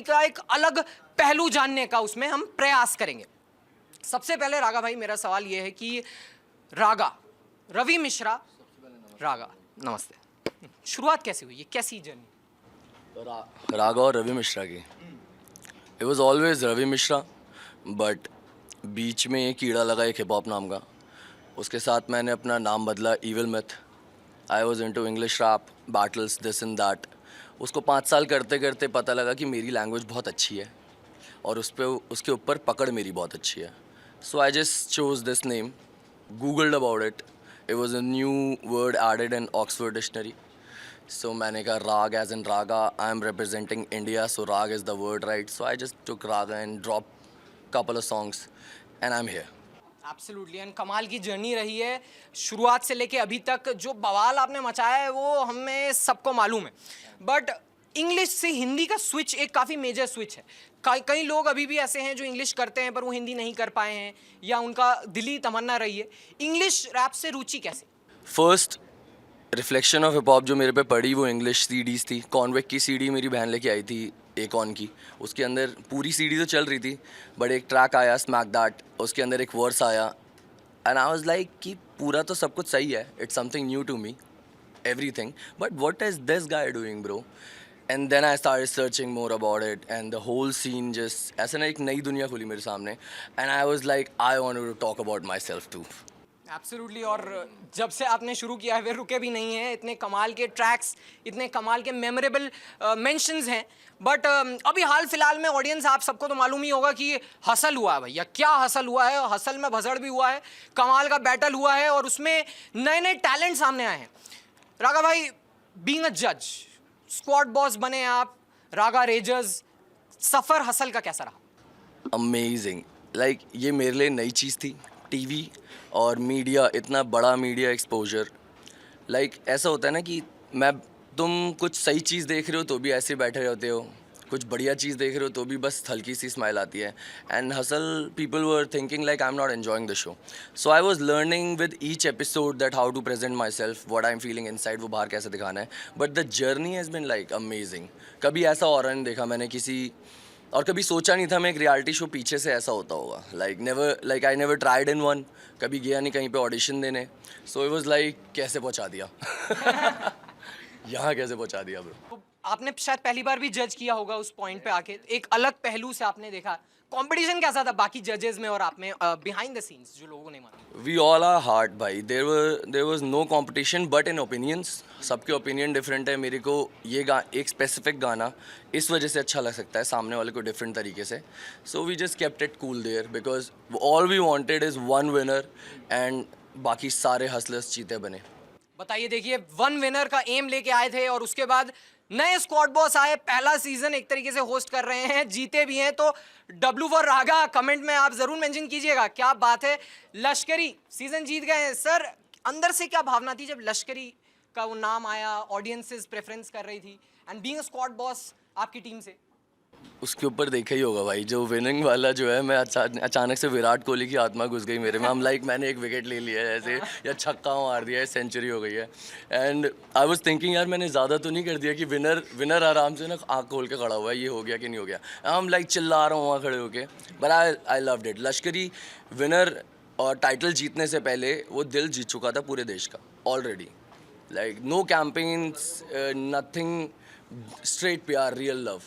का एक अलग पहलू जानने का उसमें हम प्रयास करेंगे। सबसे पहले रागा भाई, मेरा सवाल ये है कि रागा, रवि मिश्रा, रागा, नमस्ते, शुरुआत कैसे हुई, ये कैसी जर्नी? रागा और रवि मिश्रा की, it was always Ravi Mishra, but बीच में एक कीड़ा लगा एक हिप हॉप नाम का। उसके साथ मैंने अपना नाम बदला Evil Myth. I was into English rap, battles, this and that. उसको 5 साल करते करते पता लगा कि मेरी लैंग्वेज बहुत अच्छी है और उसके ऊपर पकड़ मेरी बहुत अच्छी है। So I just chose this name, googled about it, it was a new word added in Oxford dictionary. So मैंने कहा राग as in raga, I am representing India, so rag is the word, right? So I just took raga and dropped couple of songs and I'm here. Absolutely, and कमाल की journey रही है शुरुआत से लेके अभी तक। जो बवाल आपने मचाया है वो हमें सबको मालूम है, बट इंग्लिश से हिंदी का स्विच एक काफ़ी मेजर स्विच है। कई लोग अभी भी ऐसे हैं जो इंग्लिश करते हैं पर वो हिंदी नहीं कर पाए हैं या उनका दिली तमन्ना रही है। इंग्लिश रैप से रुचि कैसे? First reflection of hip hop जो मेरे पे पड़ी वो इंग्लिश सीडीज़ थी। कॉन्वेक की सीडी मेरी बहन लेके आई थी, एक ऑन की। उसके अंदर पूरी सीडी तो चल रही थी, बट एक ट्रैक आया स्मैक दैट, उसके अंदर एक वर्स आया एंड आई वाज लाइक कि पूरा तो सब कुछ सही है, it's something new to me, everything, but what is this guy doing, bro? And then I started searching more about it and the whole scene just ऐसे ना एक नई दुनिया खुली मेरे सामने and I was like I wanted to talk about myself too. Absolutely, और जब से आपने शुरू किया है वे रुके भी नहीं हैं। इतने कमाल के ट्रैक्स, इतने कमाल के मेमोरेबल मेंशंस हैं। बट अभी हाल फिलहाल में ऑडियंस, आप सबको तो मालूम ही होगा कि हसल हुआ है भैया, क्या हसल हुआ है। हसल में भसड़ भी हुआ है, कमाल का बैटल हुआ है और उसमें नए नए टैलेंट सामने आए हैं। रागा भाई, बीइंग अ जज, स्क्वाड बॉस बने आप, रागा रेजर्स, सफ़र हसल का कैसा रहा? अमेजिंग, लाइक ये मेरे लिए नई चीज़ थी। टीवी और मीडिया, इतना बड़ा मीडिया एक्सपोजर, लाइक ऐसा होता है ना कि तुम कुछ सही चीज़ देख रहे हो तो भी ऐसे बैठे रहते हो, कुछ बढ़िया चीज़ देख रहे हो तो भी बस हल्की सी स्माइल आती है। And hustle people were thinking like I am not enjoying the show, so I was learning with each episode that how to present myself, what I am feeling inside, वो बाहर कैसे दिखाना है। But the journey has been like amazing. कभी ऐसा और नहीं देखा मैंने किसी, और कभी सोचा नहीं था मैं एक रियलिटी शो पीछे से ऐसा होता होगा। Like I never tried in one, कभी गया नहीं कहीं पे ऑडिशन देने। सो इट वाज लाइक कैसे पहुंचा दिया यहाँ कैसे पहुंचा दिया ब्रो। तो आपने शायद पहली बार भी जज किया होगा उस पॉइंट पे आके, एक अलग पहलू से आपने देखा। कंपटीशन कैसा था बाकी जजेस में और आप में, बिहाइंड द सीन्स जो लोगों ने माना? वी ऑल आर हार्ड भाई, there was no competition but in opinions. सबके ओपिनियन डिफरेंट है। मेरे को ये एक स्पेसिफिक गाना इस वजह से अच्छा लग सकता है सामने वाले को डिफरेंट तरीके से। So we just kept it cool there because all we wanted is one winner and बाकी सारे हसलर्स चीते बने। बताइए, देखिए, वन विनर का एम लेके आए थे और उसके बाद नए स्क्वाड बॉस आए, पहला सीजन एक तरीके से होस्ट कर रहे हैं, जीते भी हैं। तो डब्लू फॉर रागा कमेंट में आप जरूर मेंशन कीजिएगा। क्या बात है, लश्करी सीजन जीत गए हैं सर। अंदर से क्या भावना थी जब लश्करी का वो नाम आया, ऑडियंसेस प्रेफरेंस कर रही थी, and being a squad boss आपकी टीम से? उसके ऊपर देखा ही होगा भाई, जो विनिंग वाला जो है, मैं अचानक से विराट कोहली की आत्मा घुस गई मेरे में। हम लाइक मैंने एक विकेट ले लिया है ऐसे, या छक्का मार दिया है, सेंचुरी हो गई है। एंड आई वाज थिंकिंग यार मैंने ज़्यादा तो नहीं कर दिया कि विनर आराम से ना आँख खोल के खड़ा हुआ है, ये हो गया कि नहीं हो गया। हम लाइक चिल्ला रहा हूँ वहाँ खड़े होके, बट आई लव्ड इट। लश्करी विनर और टाइटल जीतने से पहले वो दिल जीत चुका था पूरे देश का already. Like no campaigns, nothing, straight प्यार, रियल लव।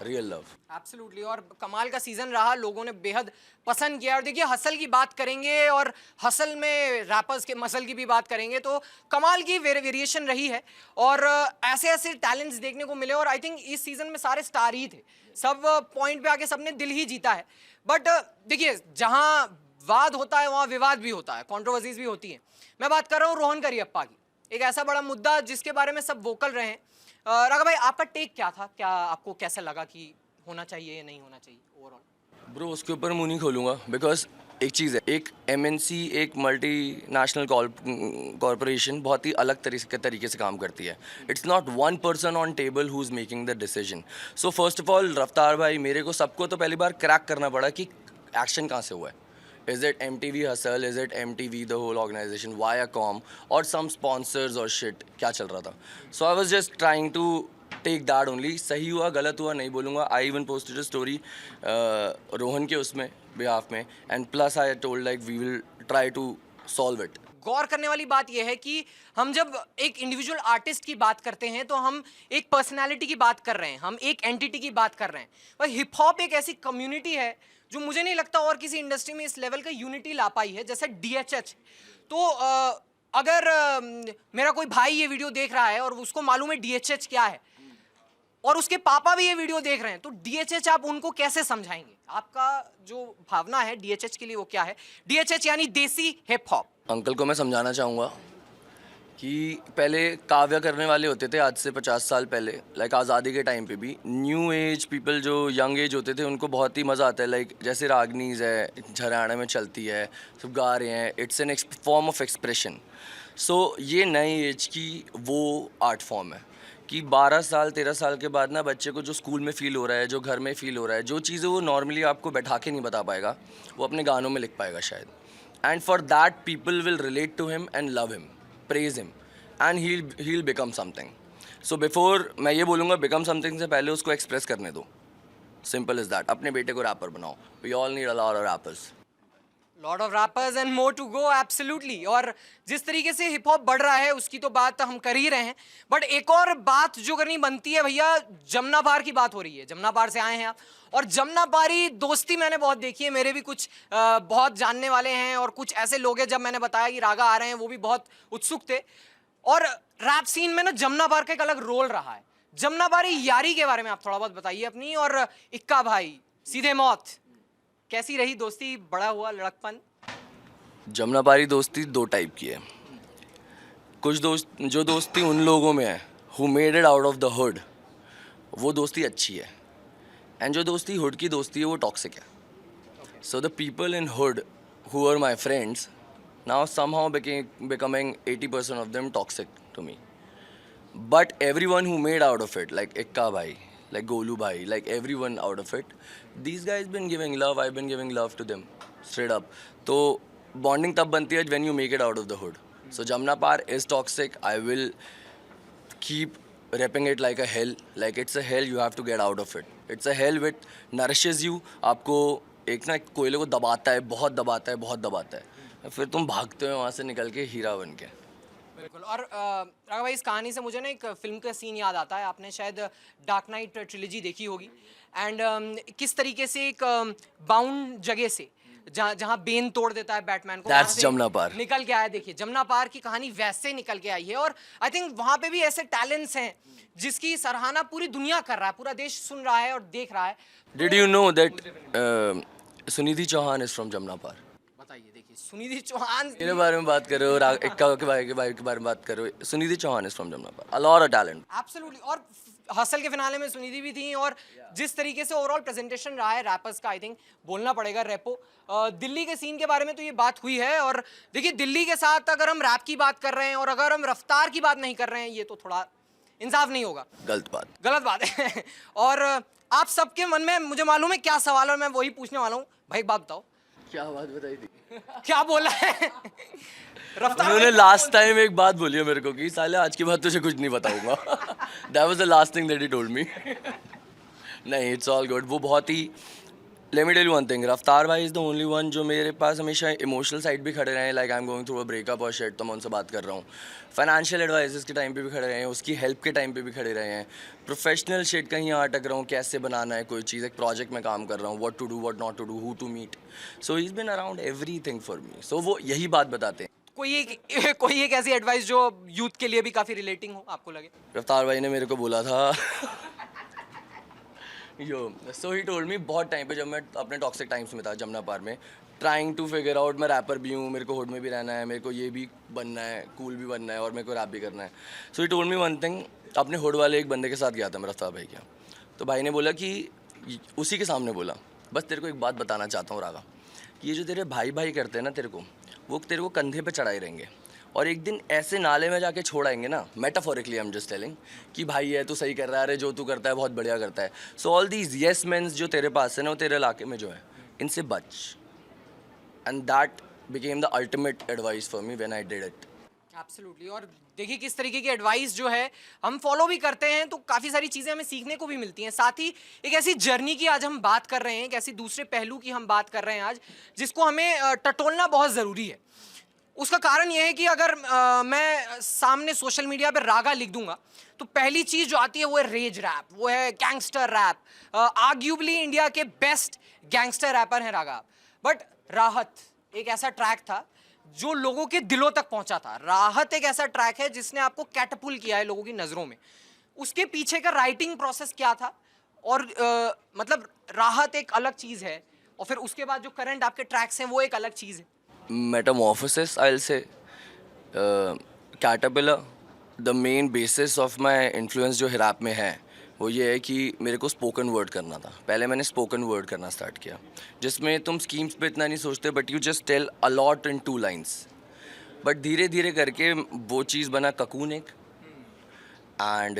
एब्सोल्युटली, और कमाल का सीजन रहा, लोगों ने बेहद पसंद किया। और देखिए, हसल की बात करेंगे और हसल में रैपर्स के मसल की भी बात करेंगे तो कमाल की वेरिएशन रही है और ऐसे ऐसे टैलेंट्स देखने को मिले। और आई थिंक इस सीजन में सारे स्टार ही थे, सब पॉइंट पे आके सबने दिल ही जीता है। बट देखिए, जहाँ वाद होता है वहाँ विवाद भी होता है, कॉन्ट्रोवर्सीज भी होती हैं। मैं बात कर रहा हूँ रोहन करियप्पा की, एक ऐसा बड़ा मुद्दा जिसके बारे में सब वोकल रहे हैं। राघव भाई, आपका टेक क्या था? क्या आपको कैसा लगा कि होना चाहिए या नहीं होना चाहिए ओवरऑल? ब्रो उसके ऊपर मुंह नहीं खोलूँगा बिकॉज एक चीज़ है, एक एमएनसी, एक मल्टी नेशनल कॉरपोरेशन बहुत ही अलग तरीके से काम करती है। It's not one person on table who is making the decision. So first of all रफ्तार भाई, मेरे को सबको तो पहली बार क्रैक करना पड़ा कि एक्शन कहाँ से हुआ है। Is it MTV Hustle? Is it MTV the whole organization? Viacom or some sponsors or shit? क्या चल रहा था? So I was just trying to take that only. सही हुआ गलत हुआ नहीं बोलूँगा. I even posted a story Rohan के उसमें बिहाफ में, and plus I told like we will try to solve it. गौर करने वाली बात यह है कि हम जब एक इंडिविजुअल आर्टिस्ट की बात करते हैं तो हम एक पर्सनालिटी की बात कर रहे हैं, हम एक एंटिटी की बात कर रहे हैं. पर हिप हॉप एक ऐसी कम्युनिटी है जो मुझे नहीं लगता और किसी इंडस्ट्री में इस लेवल का यूनिटी ला पाई है जैसे डीएचएच. तो अगर मेरा कोई भाई ये वीडियो देख रहा है और उसको मालूम है डीएचएच क्या है और उसके पापा भी ये वीडियो देख रहे हैं, तो डीएचएच आप उनको कैसे समझाएंगे? आपका जो भावना है डीएचएच के लिए वो क्या है? डीएचएच यानी देसी हिप हॉप. अंकल को मैं समझाना चाहूँगा कि पहले काव्य करने वाले होते थे आज से 50 साल पहले, लाइक आज़ादी के टाइम पे भी. न्यू एज पीपल जो यंग एज होते थे उनको बहुत ही मज़ा आता है. लाइक जैसे रागनीज है, हरियाणा में चलती है, सब गा रहे हैं. It's an form of expression. So ये नई एज की वो आर्ट फॉर्म है कि 12 साल 13 साल के बाद ना बच्चे को जो स्कूल में फ़ील हो रहा है, जो घर में फ़ील हो रहा है, जो चीज़ें वो नॉर्मली आपको बैठा के नहीं बता पाएगा, वो अपने गानों में लिख पाएगा शायद. And for that people will relate to him and love him, praise him, and he'll become something. So before मैं ये बोलूँगा become something से पहले उसको express करने दो. Simple as that. अपने बेटे को रैपर बनाओ. We all need a lot of rappers. Lot of rappers and more to go. Absolutely. और जिस तरीके से हिप हॉप बढ़ रहा है उसकी तो बात हम कर ही रहे हैं, बट एक और बात जो करनी बनती है भैया, जमुना पार की बात हो रही है. जमुना पार से आए हैं आप, और जमुना पारी दोस्ती मैंने बहुत देखी है. मेरे भी कुछ बहुत जानने वाले हैं और कुछ ऐसे लोग हैं, जब मैंने बताया कि रागा आ रहे हैं वो भी बहुत उत्सुक थे. और रैप सीन में ना जमुना पार का एक अलग रोल रहा है. जमुना पारी यारी के बारे में आप थोड़ा बहुत बताइए अपनी. और इक्का भाई सीधे मौत, कैसी रही दोस्ती, बड़ा हुआ लड़कपन? जमुना पारी दोस्ती दो टाइप की है. कुछ जो दोस्ती उन लोगों में है who made it out of the hood, वो दोस्ती अच्छी है. एंड जो दोस्ती हुड की दोस्ती है वो टॉक्सिक है. So the people in hood who were my friends now somehow becoming 80% of them toxic to me. But everyone who made out of it, like Ikka bhai, like Golu bhai, like everyone out of it, these guys been giving love, I've been giving love to them, straight up. तो bonding तब बनती है when you make it out of the hood. So Jamna Par is toxic. I will keep repping it like a hell. Like it's a hell, you have to get out of it. It's a hell which nourishes you. आपको एक ना कोयले को दबाता है, बहुत दबाता है, बहुत दबाता है. फिर तुम भागते हो वहाँ से निकल के हीरा बन के. बिल्कुल. और राघव भाई, इस कहानी से मुझे ना एक फिल्म का सीन याद आता है. आपने शायद डार्क नाइट ट्रिलॉजी देखी होगी. एंड किस तरीके से एक बाउंड जगह से जहाँ बेन तोड़ देता है बैटमैन को, That's जमुना पार. निकल के आया. देखिए जमुना पार की कहानी वैसे निकल के आई है. और आई थिंक वहाँ पे भी ऐसे टैलेंट्स हैं जिसकी सराहना पूरी दुनिया कर रहा है, पूरा देश सुन रहा है और देख रहा है. Did you know that Sunidhi Chauhan is from Jamna Par? बताइए. देखिए सुनिधि चौहान मेरे बारे में बात कर रहे हो, इक्का के बारे में बात कर रहे हो. Sunidhi Chauhan is from Jamuna Paar. A lot of talent. Absolutely. और हसल के फिनाले में सुनिधि भी थी. और जिस तरीके से ओवरऑल प्रेजेंटेशन रहा है रैपर्स का, आई थिंक बोलना पड़ेगा रेपो. दिल्ली के सीन के बारे में तो ये बात हुई है. और देखिए दिल्ली के साथ अगर हम रैप की बात कर रहे हैं और अगर हम रफ्तार की बात नहीं कर रहे हैं, ये तो थोड़ा इंसाफ नहीं होगा. गलत बात है. और आप सबके मन में मुझे मालूम है क्या सवाल है, मैं वही पूछने वाला हूँ. भाई एक बात बताओ, क्या बात बताई थी? क्या बोला है? उन्होंने लास्ट टाइम एक बात बोली है मेरे को कि साले आज के बाद तुझे कुछ नहीं बताऊंगा. That was the last thing that he told me. नहीं, इट्स ऑल गुड. वो बहुत ही, let me tell you one thing, Raftaar भाई इज़ द ओनली वन जो मेरे पास हमेशा इमोशनल साइड भी खड़े रहे हैं. Like I am going through a breakup और शेट, तो मैं उनसे बात कर रहा हूँ. फाइनेंशियल एडवाइजेस के टाइम पे भी खड़े रहे हैं, उसकी हेल्प के टाइम पे भी खड़े रहे हैं. प्रोफेशनल शेट कहीं यहाँ अटक रहा हूँ, कैसे बनाना है कोई चीज़, एक प्रोजेक्ट में काम कर रहा हूँ, what to do, what not to do, who to meet. So he is been around everything for me. So वो यही बात बताते हैं. कोई एक ऐसी एडवाइस जो यूथ के लिए भी काफी रिलेटिंग हो, आपको लगे? रफ्तार भाई ने मेरे को बोला था सो ही टोल्ड मी बहुत टाइम पे, जब मैं अपने टॉक्सिक टाइम्स में था जमुना पार में, ट्राइंग टू फिगर आउट मैं रैपर भी हूँ, मेरे को हुड में भी रहना है, मेरे को ये भी बनना है, कूल भी बनना है और मेरे को रैप भी करना है. So he told me one thing. अपने हुड वाले एक बंदे के साथ गया था मैं, रफ्तार भाई का. तो भाई ने बोला कि उसी के सामने बोला, बस तेरे को एक बात बताना चाहता हूँ रागा, ये जो तेरे भाई भाई करते हैं ना तेरे को, वो तेरे को कंधे पे चढ़ाए रहेंगे और एक दिन ऐसे नाले में जाके छोड़ आएंगे ना, metaphorically I am just telling, कि भाई है तू सही कर रहा है, अरे जो तू करता है बहुत बढ़िया करता है. So all these yes mens जो तेरे पास है ना, वो तेरे इलाके में जो है, इनसे बच. And that became the ultimate advice for me when I did it. Absolutely. और देखिए किस तरीके की एडवाइस जो है हम फॉलो भी करते हैं तो काफ़ी सारी चीज़ें हमें सीखने को भी मिलती हैं। साथ ही एक ऐसी जर्नी की आज हम बात कर रहे हैं, एक ऐसी दूसरे पहलू की हम बात कर रहे हैं आज, जिसको हमें टटोलना बहुत ज़रूरी है। उसका कारण यह है कि अगर मैं सामने सोशल मीडिया पे रागा लिख दूंगा तो पहली चीज जो आती है वो है रेज रैप, वो है गैंगस्टर रैप। आर्ग्यूबली इंडिया के बेस्ट गैंगस्टर रैपर हैं रागा। बट राहत एक ऐसा ट्रैक था जो लोगों के दिलों तक पहुंचा था। राहत एक ऐसा ट्रैक है जिसने आपको कैटपुल किया है लोगों की नजरों में। उसके पीछे का राइटिंग प्रोसेस क्या था, और मतलब राहत एक अलग चीज है और फिर उसके बाद जो करंट आपके ट्रैक्स हैं वो एक अलग चीज है। Metamorphosis, I'll say. Caterpillar, the main basis of my influence जो हिराप में है वो ये है कि मेरे को स्पोकन वर्ड करना था। पहले मैंने स्पोकन वर्ड करना स्टार्ट किया, जिसमें तुम स्कीम्स पे इतना नहीं सोचते, but you just tell a lot in 2 lines. But धीरे धीरे करके वो चीज़ बना ककून एक, एंड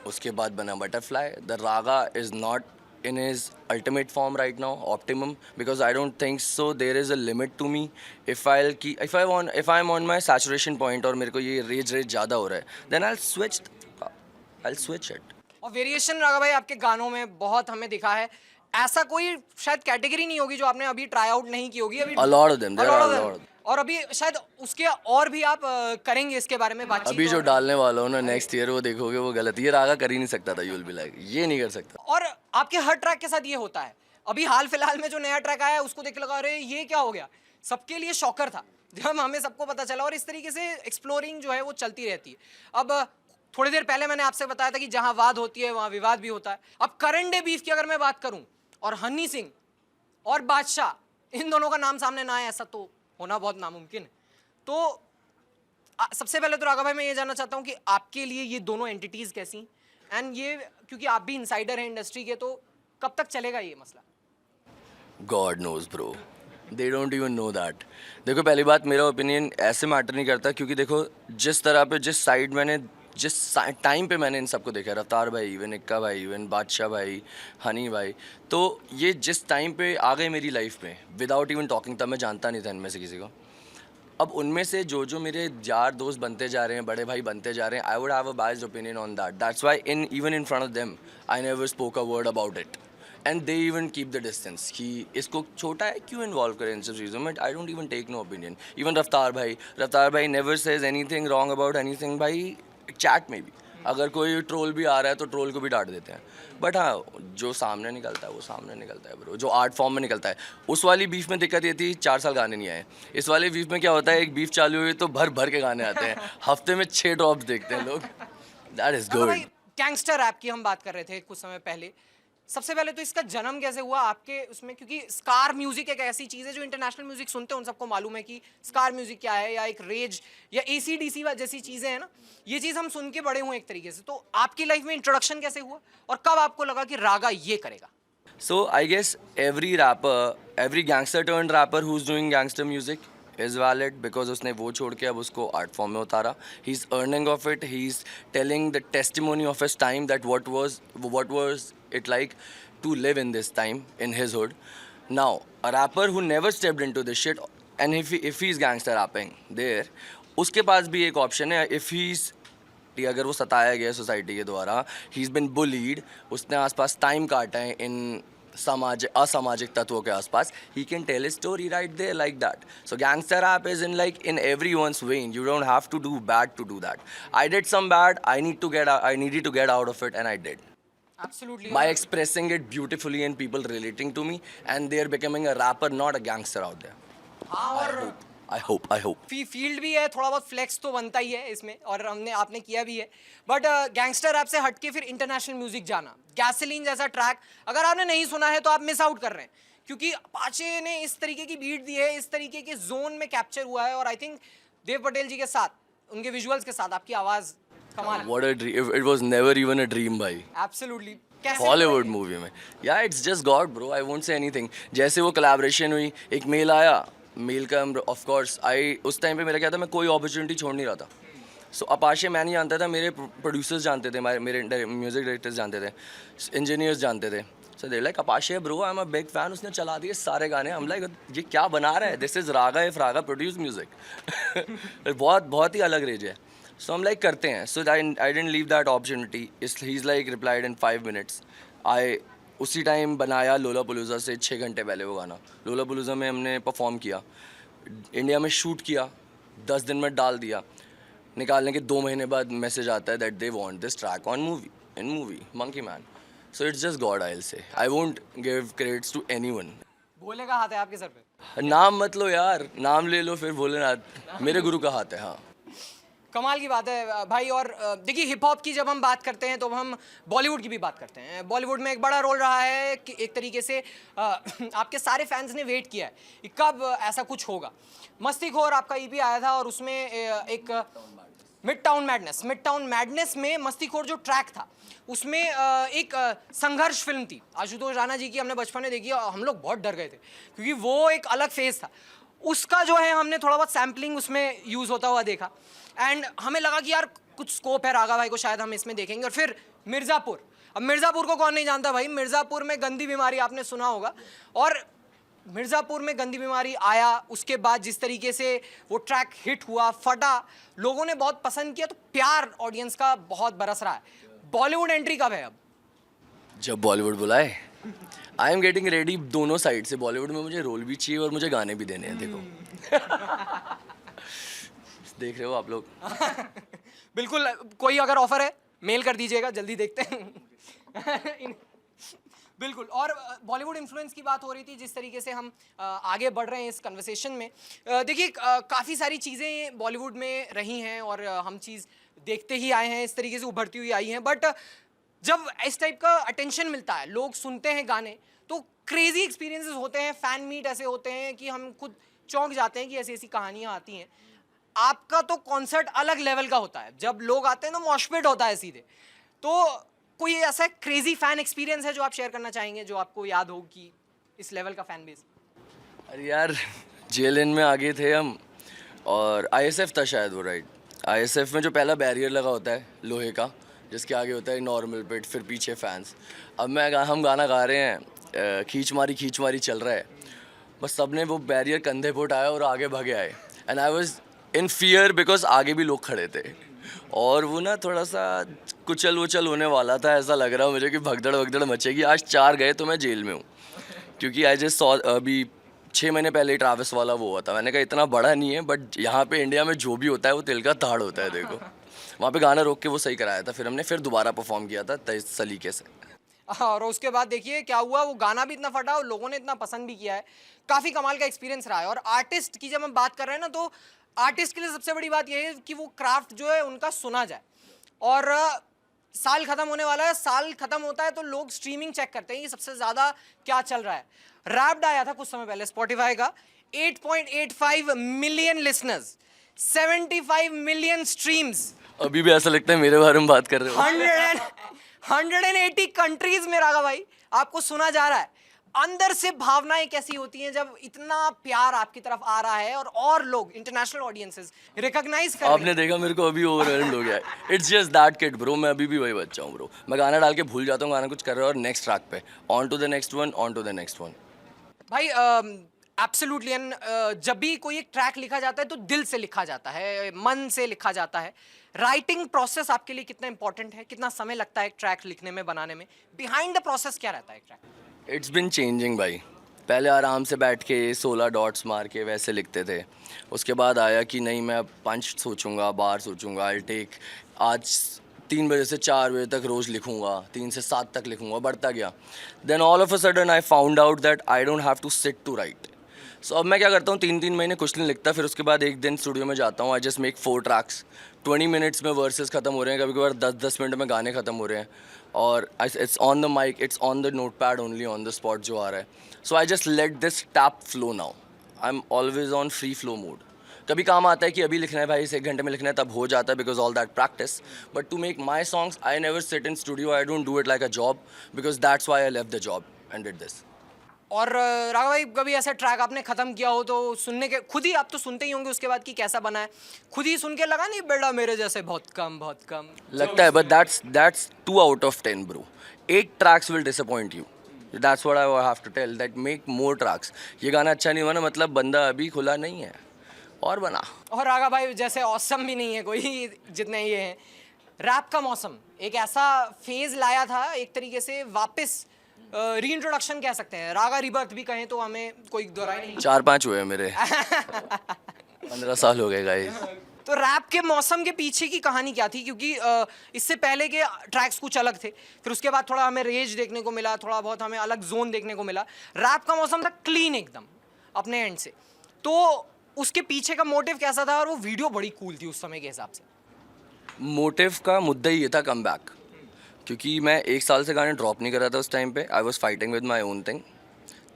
उसके बाद बना butterfly. The Raga is not in his ultimate form right now, optimum, because I don't think so there is a limit to me. If I'm on my saturation point और मेरे को ये raise ज़्यादा हो रहा है, then I'll switch it. और variation रागा भाई आपके गानों में बहुत हमें दिखा है। ऐसा कोई शायद कैटेगरी नहीं होगी जो आपने अभी ट्राई आउट नहीं की होगी अभी। A lot of them, there are a lot of them. और अभी शायद उसके और भी आप करेंगे इसके बारे में बातचीत। अभी जो डालने वाला हूँ ना नेक्स्ट ईयर, वो देखोगे वो गलत, ये रागा कर ही नहीं सकता था। यूल बी लाइक ये नहीं कर सकता। और आपके हर ट्रैक के साथ ये होता है। अभी हाल फिलहाल में जो नया ट्रैक आया है उसको देख के लगा अरे ये क्या हो गया, सबके लिए शॉकर था जब हमें सबको पता चला। और इस तरीके से एक्सप्लोरिंग जो है वो चलती रहती है। अब थोड़ी देर पहले मैंने आपसे बताया था कि जहां वाद होती है वहां विवाद भी होता है। अब करंट डे बीफ की अगर मैं बात करूं और हनी सिंह और बादशाह, इन दोनों का नाम सामने ना आए ऐसा तो होना बहुत नामुमकिन है। तो सबसे पहले तो राघव भाई मैं ये जानना चाहता हूँ कि आपके लिए ये दोनों एंटिटीज कैसी, एंड ये क्योंकि आप भी इनसाइडर हैं इंडस्ट्री के, तो कब तक चलेगा ये मसला? God knows bro, they don't even know that. देखो पहली बात, मेरा ओपिनियन ऐसे मैटर नहीं करता, क्योंकि देखो जिस तरह पे जिस साइड मैंने जिस टाइम पे मैंने इन सबको देखा, रफ्तार भाई, इवन इक्का भाई, इवन बादशाह भाई, हनी भाई, तो ये जिस टाइम पे आ गए मेरी लाइफ में विदाउट इवन टॉकिंग, तब मैं जानता नहीं था इनमें से किसी को। अब उनमें से जो मेरे यार दोस्त बनते जा रहे हैं, बड़े भाई बनते जा रहे हैं, आई would have a biased opinion on that. That's why in front of them I never spoke a word about it, and they even keep the distance कि इसको छोटा है क्यों इन्वॉल्व करें इन सब चीज़ों में। I don't even take no opinion. Even Raftaar भाई never says anything wrong about anything. भाई चैट में भी अगर कोई ट्रोल भी आ रहा है तो ट्रोल को भी डांट देते हैं, बट हाँ जो सामने निकलता है वो सामने निकलता है ब्रो, जो आर्ट फॉर्म में निकलता है। उस वाली बीफ में दिक्कत ये थी 4 साल गाने नहीं आए। इस वाले बीफ में क्या होता है, एक बीफ चालू हुई तो भर भर के गाने आते हैं, हफ्ते में 6 ड्रॉप्स देखते हैं लोग। That is good. Gangster rap की हम बात कर रहे थे कुछ समय पहले। सबसे पहले तो इसका जन्म कैसे हुआ आपके उसमें, क्योंकि स्कार म्यूजिक एक ऐसी चीज़ है जो इंटरनेशनल म्यूजिक सुनते हैं उन सबको मालूम है कि स्कार म्यूजिक क्या है, या एक रेज या ACDC जैसी चीज़ें हैं ना, ये चीज़ हम सुन के बड़े हुए एक तरीके से। तो आपकी लाइफ में इंट्रोडक्शन कैसे हुआ और कब आपको लगा कि रागा ये करेगा? So I guess every gangster turned rapper who's doing gangster music is valid, because उसने वो छोड़ के अब उसको आर्ट फॉर्म में उतारा। He's earning of it. He's telling the testimony of his time that what was it like to live in this time in his hood. Now a rapper who never stepped into this shit, and if he's gangster rapping there, उसके पास भी एक option है। if he's अगर वो सताया गया society के द्वारा, ही इज़ बिन बुलीड, उसने आसपास टाइम काटा है इन असामाजिक तत्वों के आसपास, he can tell his story right there like that. So gangster rap is in everyone's vein, you don't have to do bad to do that. I did some bad, I needed to get out of it, and I did Absolutely. by expressing it beautifully and people relating to me, and they are becoming a rapper, not a gangster out there. हाँ, और I hope. Field भी है, थोड़ा बहुत flex तो बनता ही है इसमें, और आपने किया भी है। बट गैंगस्टर रैप से हटके फिर इंटरनेशनल म्यूजिक जाना, गैसोलीन जैसा ट्रैक अगर आपने नहीं सुना है तो आप मिस आउट कर रहे हैं, क्योंकि अपाचे ने इस तरीके की बीट दी है, इस तरीके के जोन में कैप्चर हुआ है। और आई थिंक देव पटेल जी के साथ, उनके विजुअल्स के साथ आपकी आवाज कमाल। What a dream! It was never even a dream, भाई। Absolutely. हॉलीवुड मूवी में या it's just God bro, I won't say anything. जैसे वो कोलैबोरेशन हुई, एक मेल आया, मेल का ऑफ कोर्स उस टाइम पे मेरा क्या था, मैं कोई अपॉर्चुनिटी छोड़ नहीं रहा था। सो अपाशे मैं नहीं जानता था, मेरे प्रोड्यूसर्स जानते थे, मेरे म्यूज़िक डायरेक्टर्स जानते थे, इंजीनियर्स जानते थे। So they like Apache bro, I am a big fan, उसने चला दिए सारे गाने। हम लाइक ये क्या बना रहा है, this is Raga if Raga produce music. बहुत ही अलग रेंज है। सो हम लाइक करते हैं। So I didn't leave that opportunity. He is like replied in 5 minutes. I उसी टाइम बनाया लोलापुलूज़ा से 6 घंटे पहले वो गाना। लोलापुलूज़ा में हमने परफॉर्म किया, इंडिया में शूट किया, 10 दिन में डाल दिया। निकालने के 2 महीने बाद मैसेज आता है that they want this track on movie, in movie Monkey Man. So it's just God, I will say. I won't give credits to anyone. Bhole का हाथ है आपके सर पे। नाम मत लो यार, नाम ले लो फिर भोलेनाथ। मेरे गुरु का हाथ है। हाँ, कमाल की बात है भाई। और देखिए, हिप हॉप की जब हम बात करते हैं तो हम बॉलीवुड की भी बात करते हैं। बॉलीवुड में एक बड़ा रोल रहा है कि एक तरीके से आपके सारे फैंस ने वेट किया है कि कब ऐसा कुछ होगा। मस्तीखोर आपका ईपी आया था और उसमें एक मिड टाउन मैडनेस में मस्तीखोर जो ट्रैक था उसमें एक संघर्ष फिल्म थी। आशुतोष राणा जी की हमने बचपन में देखी और हम लोग बहुत डर गए थे क्योंकि वो एक अलग फेज था। उसका जो है हमने थोड़ा बहुत सैम्पलिंग उसमें यूज़ होता हुआ देखा एंड हमें लगा कि यार कुछ स्कोप है रागा भाई को, शायद हम इसमें देखेंगे। और फिर मिर्ज़ापुर, अब मिर्ज़ापुर को कौन नहीं जानता भाई। मिर्ज़ापुर में गंदी बीमारी आपने सुना होगा, और मिर्ज़ापुर में गंदी बीमारी आया, उसके बाद जिस तरीके से वो ट्रैक हिट हुआ, फटा, लोगों ने बहुत पसंद किया, तो प्यार ऑडियंस का बहुत बरस रहा है। बॉलीवुड एंट्री कब है अब? जब बॉलीवुड बुलाए। आई एम गेटिंग रेडी दोनों साइड से। बॉलीवुड में मुझे रोल भी चाहिए और मुझे गाने भी देने हैं। देखो देख रहे हो आप लोग। बिल्कुल, कोई अगर ऑफर है मेल कर दीजिएगा, जल्दी देखते हैं। बिल्कुल। और बॉलीवुड इन्फ्लुएंस की बात हो रही थी, जिस तरीके से हम आगे बढ़ रहे हैं इस कन्वर्सेशन में। देखिए, काफ़ी सारी चीज़ें बॉलीवुड में रही हैं और हम चीज़ देखते ही आए हैं, इस तरीके से उभरती हुई आई हैं। बट जब इस टाइप का अटेंशन मिलता है, लोग सुनते हैं गाने, तो क्रेजी एक्सपीरियंसेस होते हैं, फैन मीट ऐसे होते हैं कि हम खुद चौंक जाते हैं कि ऐसी ऐसी कहानियाँ आती हैं। आपका तो कॉन्सर्ट अलग लेवल का होता है, जब लोग आते हैं तो मॉशपिट होता है सीधे। तो कोई ऐसा क्रेजी फैन एक्सपीरियंस है जो आप शेयर करना चाहेंगे, जो आपको याद हो कि इस लेवल का फैन बेस? अरे यार, JLN में आगे थे हम और ISF था शायद वो, राइट। ISF में जो पहला बैरियर लगा होता है लोहे का, जिसके आगे होता है नॉर्मल पिट, फिर पीछे फैंस। अब हम गाना गा रहे हैं, खींच मारी चल रहा है, बस सबने वो बैरियर कंधे पे उठाया और आगे भागे आए। And I was in fear because आगे भी लोग खड़े थे और वो ना थोड़ा सा कुचल वुचल होने वाला था। ऐसा लग रहा मुझे कि भगदड़ मचेगी। आज 4 गए तो मैं जेल में हूँ, क्योंकि आई जस्ट सॉ अभी 6 महीने पहले ही ट्रैविस वाला वो हुआ था। मैंने कहा इतना बड़ा नहीं है, बट यहाँ पे इंडिया में जो भी होता है वो तिल का ताड़ होता है। देखो वहाँ पे गाना रोक के वो सही कराया था, फिर हमने फिर दोबारा परफॉर्म किया था इस सलीके से। और उसके बाद देखिए क्या हुआ, वो गाना भी इतना फटा और लोगों ने इतना पसंद भी किया है। काफ़ी कमाल का एक्सपीरियंस रहा है। और आर्टिस्ट की जब हम बात कर रहे हैं ना, तो आर्टिस्ट के लिए सबसे बड़ी बात यह है कि वो क्राफ्ट जो है उनका सुना जाए। और साल खत्म होने वाला है, साल खत्म होता है तो लोग स्ट्रीमिंग चेक करते हैं कि सबसे ज़्यादा क्या चल रहा है। रैप्ड आया था कुछ समय पहले स्पॉटिफाई का, 8.85 मिलियन लिसनर्स, 75 मिलियन स्ट्रीम्स। अभी भी ऐसा लगता है मेरे बारे में बात कर रहे हो। 180 कंट्रीज में रागा भाई आपको सुना जा रहा है। अंदर से भावनाएं कैसी होती हैं जब इतना प्यार आपकी तरफ आ रहा है और लोग, इंटरनेशनल ऑडियंसेस रिकॉग्नाइज कर रहे हैं। आपने देखा मेरे को अभी ओवरवेल्म्ड हो गया है। It's just that kid bro. मैं अभी भी वही बच्चा हूँ ब्रो। मैं गाना डाल के भूल जाता हूँ गाना कुछ कर रहा है और नेक्स्ट ट्रैक पे on to the next one, on to the next one. भाई एब्सोल्युटली। जब भी कोई एक ट्रैक लिखा जाता है तो दिल से लिखा जाता है, मन से लिखा जाता है। राइटिंग प्रोसेस आपके लिए कितना इंपॉर्टेंट है? कितना समय लगता है एक ट्रैक लिखने में, बनाने में? बिहाइंड द प्रोसेस क्या रहता है एक ट्रैक? इट्स बिन चेंजिंग भाई। पहले आराम से बैठ के 16 डॉट्स मार के वैसे लिखते थे। उसके बाद आया कि नहीं, मैं पंच सोचूंगा, बार सोचूंगा। आई टेक आज 3 बजे से 4 बजे तक रोज़ लिखूंगा, 3 से 7 तक लिखूंगा, बढ़ता गया। Then all of a sudden I found out that I don't have to sit to write. So अब मैं क्या करता हूँ, 3 महीने कुछ नहीं लिखता, फिर उसके बाद एक दिन स्टूडियो में जाता हूँ। I just make 4 tracks, 20 minutes में वर्सेस ख़त्म हो रहे हैं, कभी कभार 10-10 मिनट में गाने ख़त्म हो रहे हैं। और it's on the mic, it's on the note pad only, on the spot जो आ रहा है। So I just let this tap flow now. I am always on free flow mode. कभी काम आता है कि अभी लिखना है भाई, इसे 1 घंटे में लिखना है, तब हो जाता है because all that practice. But to make my songs I never sit in studio, I don't do it like a job, because that's why I left the job and did this. और राघव भाई, कभी ऐसा track आपने खत्म किया हो तो सुनने के खुद ही आप तो सुनते ही होंगे उसके बाद कि कैसा बना है, खुद ही सुन के लगा नहीं बेटा मेरे जैसे बहुत कम लगता है, but that's 2 out of 10 bro. 8 tracks will disappoint you, that's what I have to tell, that make more tracks. ये गाना अच्छा नहीं हुआ ना, मतलब बंदा अभी खुला नहीं है, और बना. और रागा भाई जैसे औसम भी नहीं है कोई जितने ये हैं. रैप का मौसम एक ऐसा फेज लाया था, एक तरीके से वापस रीइंट्रोडक्शन कह सकते हैं, रागा रिबर्थ भी कहें तो हमें कोई दोहराई नहीं. 4-5 हुए मेरे. 15 साल हो गए गाइस. तो रैप के मौसम के पीछे की कहानी क्या थी? क्योंकि इससे पहले के ट्रैक्स कुछ अलग थे, फिर उसके बाद थोड़ा हमें रेज देखने को मिला, थोड़ा बहुत हमें अलग जोन देखने को मिला. रैप का मौसम था क्लीन एकदम अपने एंड से. तो उसके पीछे का मोटिव कैसा था? और वो वीडियो बड़ी कूल थी उस समय के हिसाब से. मोटिव का मुद्दा ही ये था, कम बैक. क्योंकि मैं 1 साल से गाने ड्रॉप नहीं कर रहा था उस टाइम पे. I was fighting with my own thing.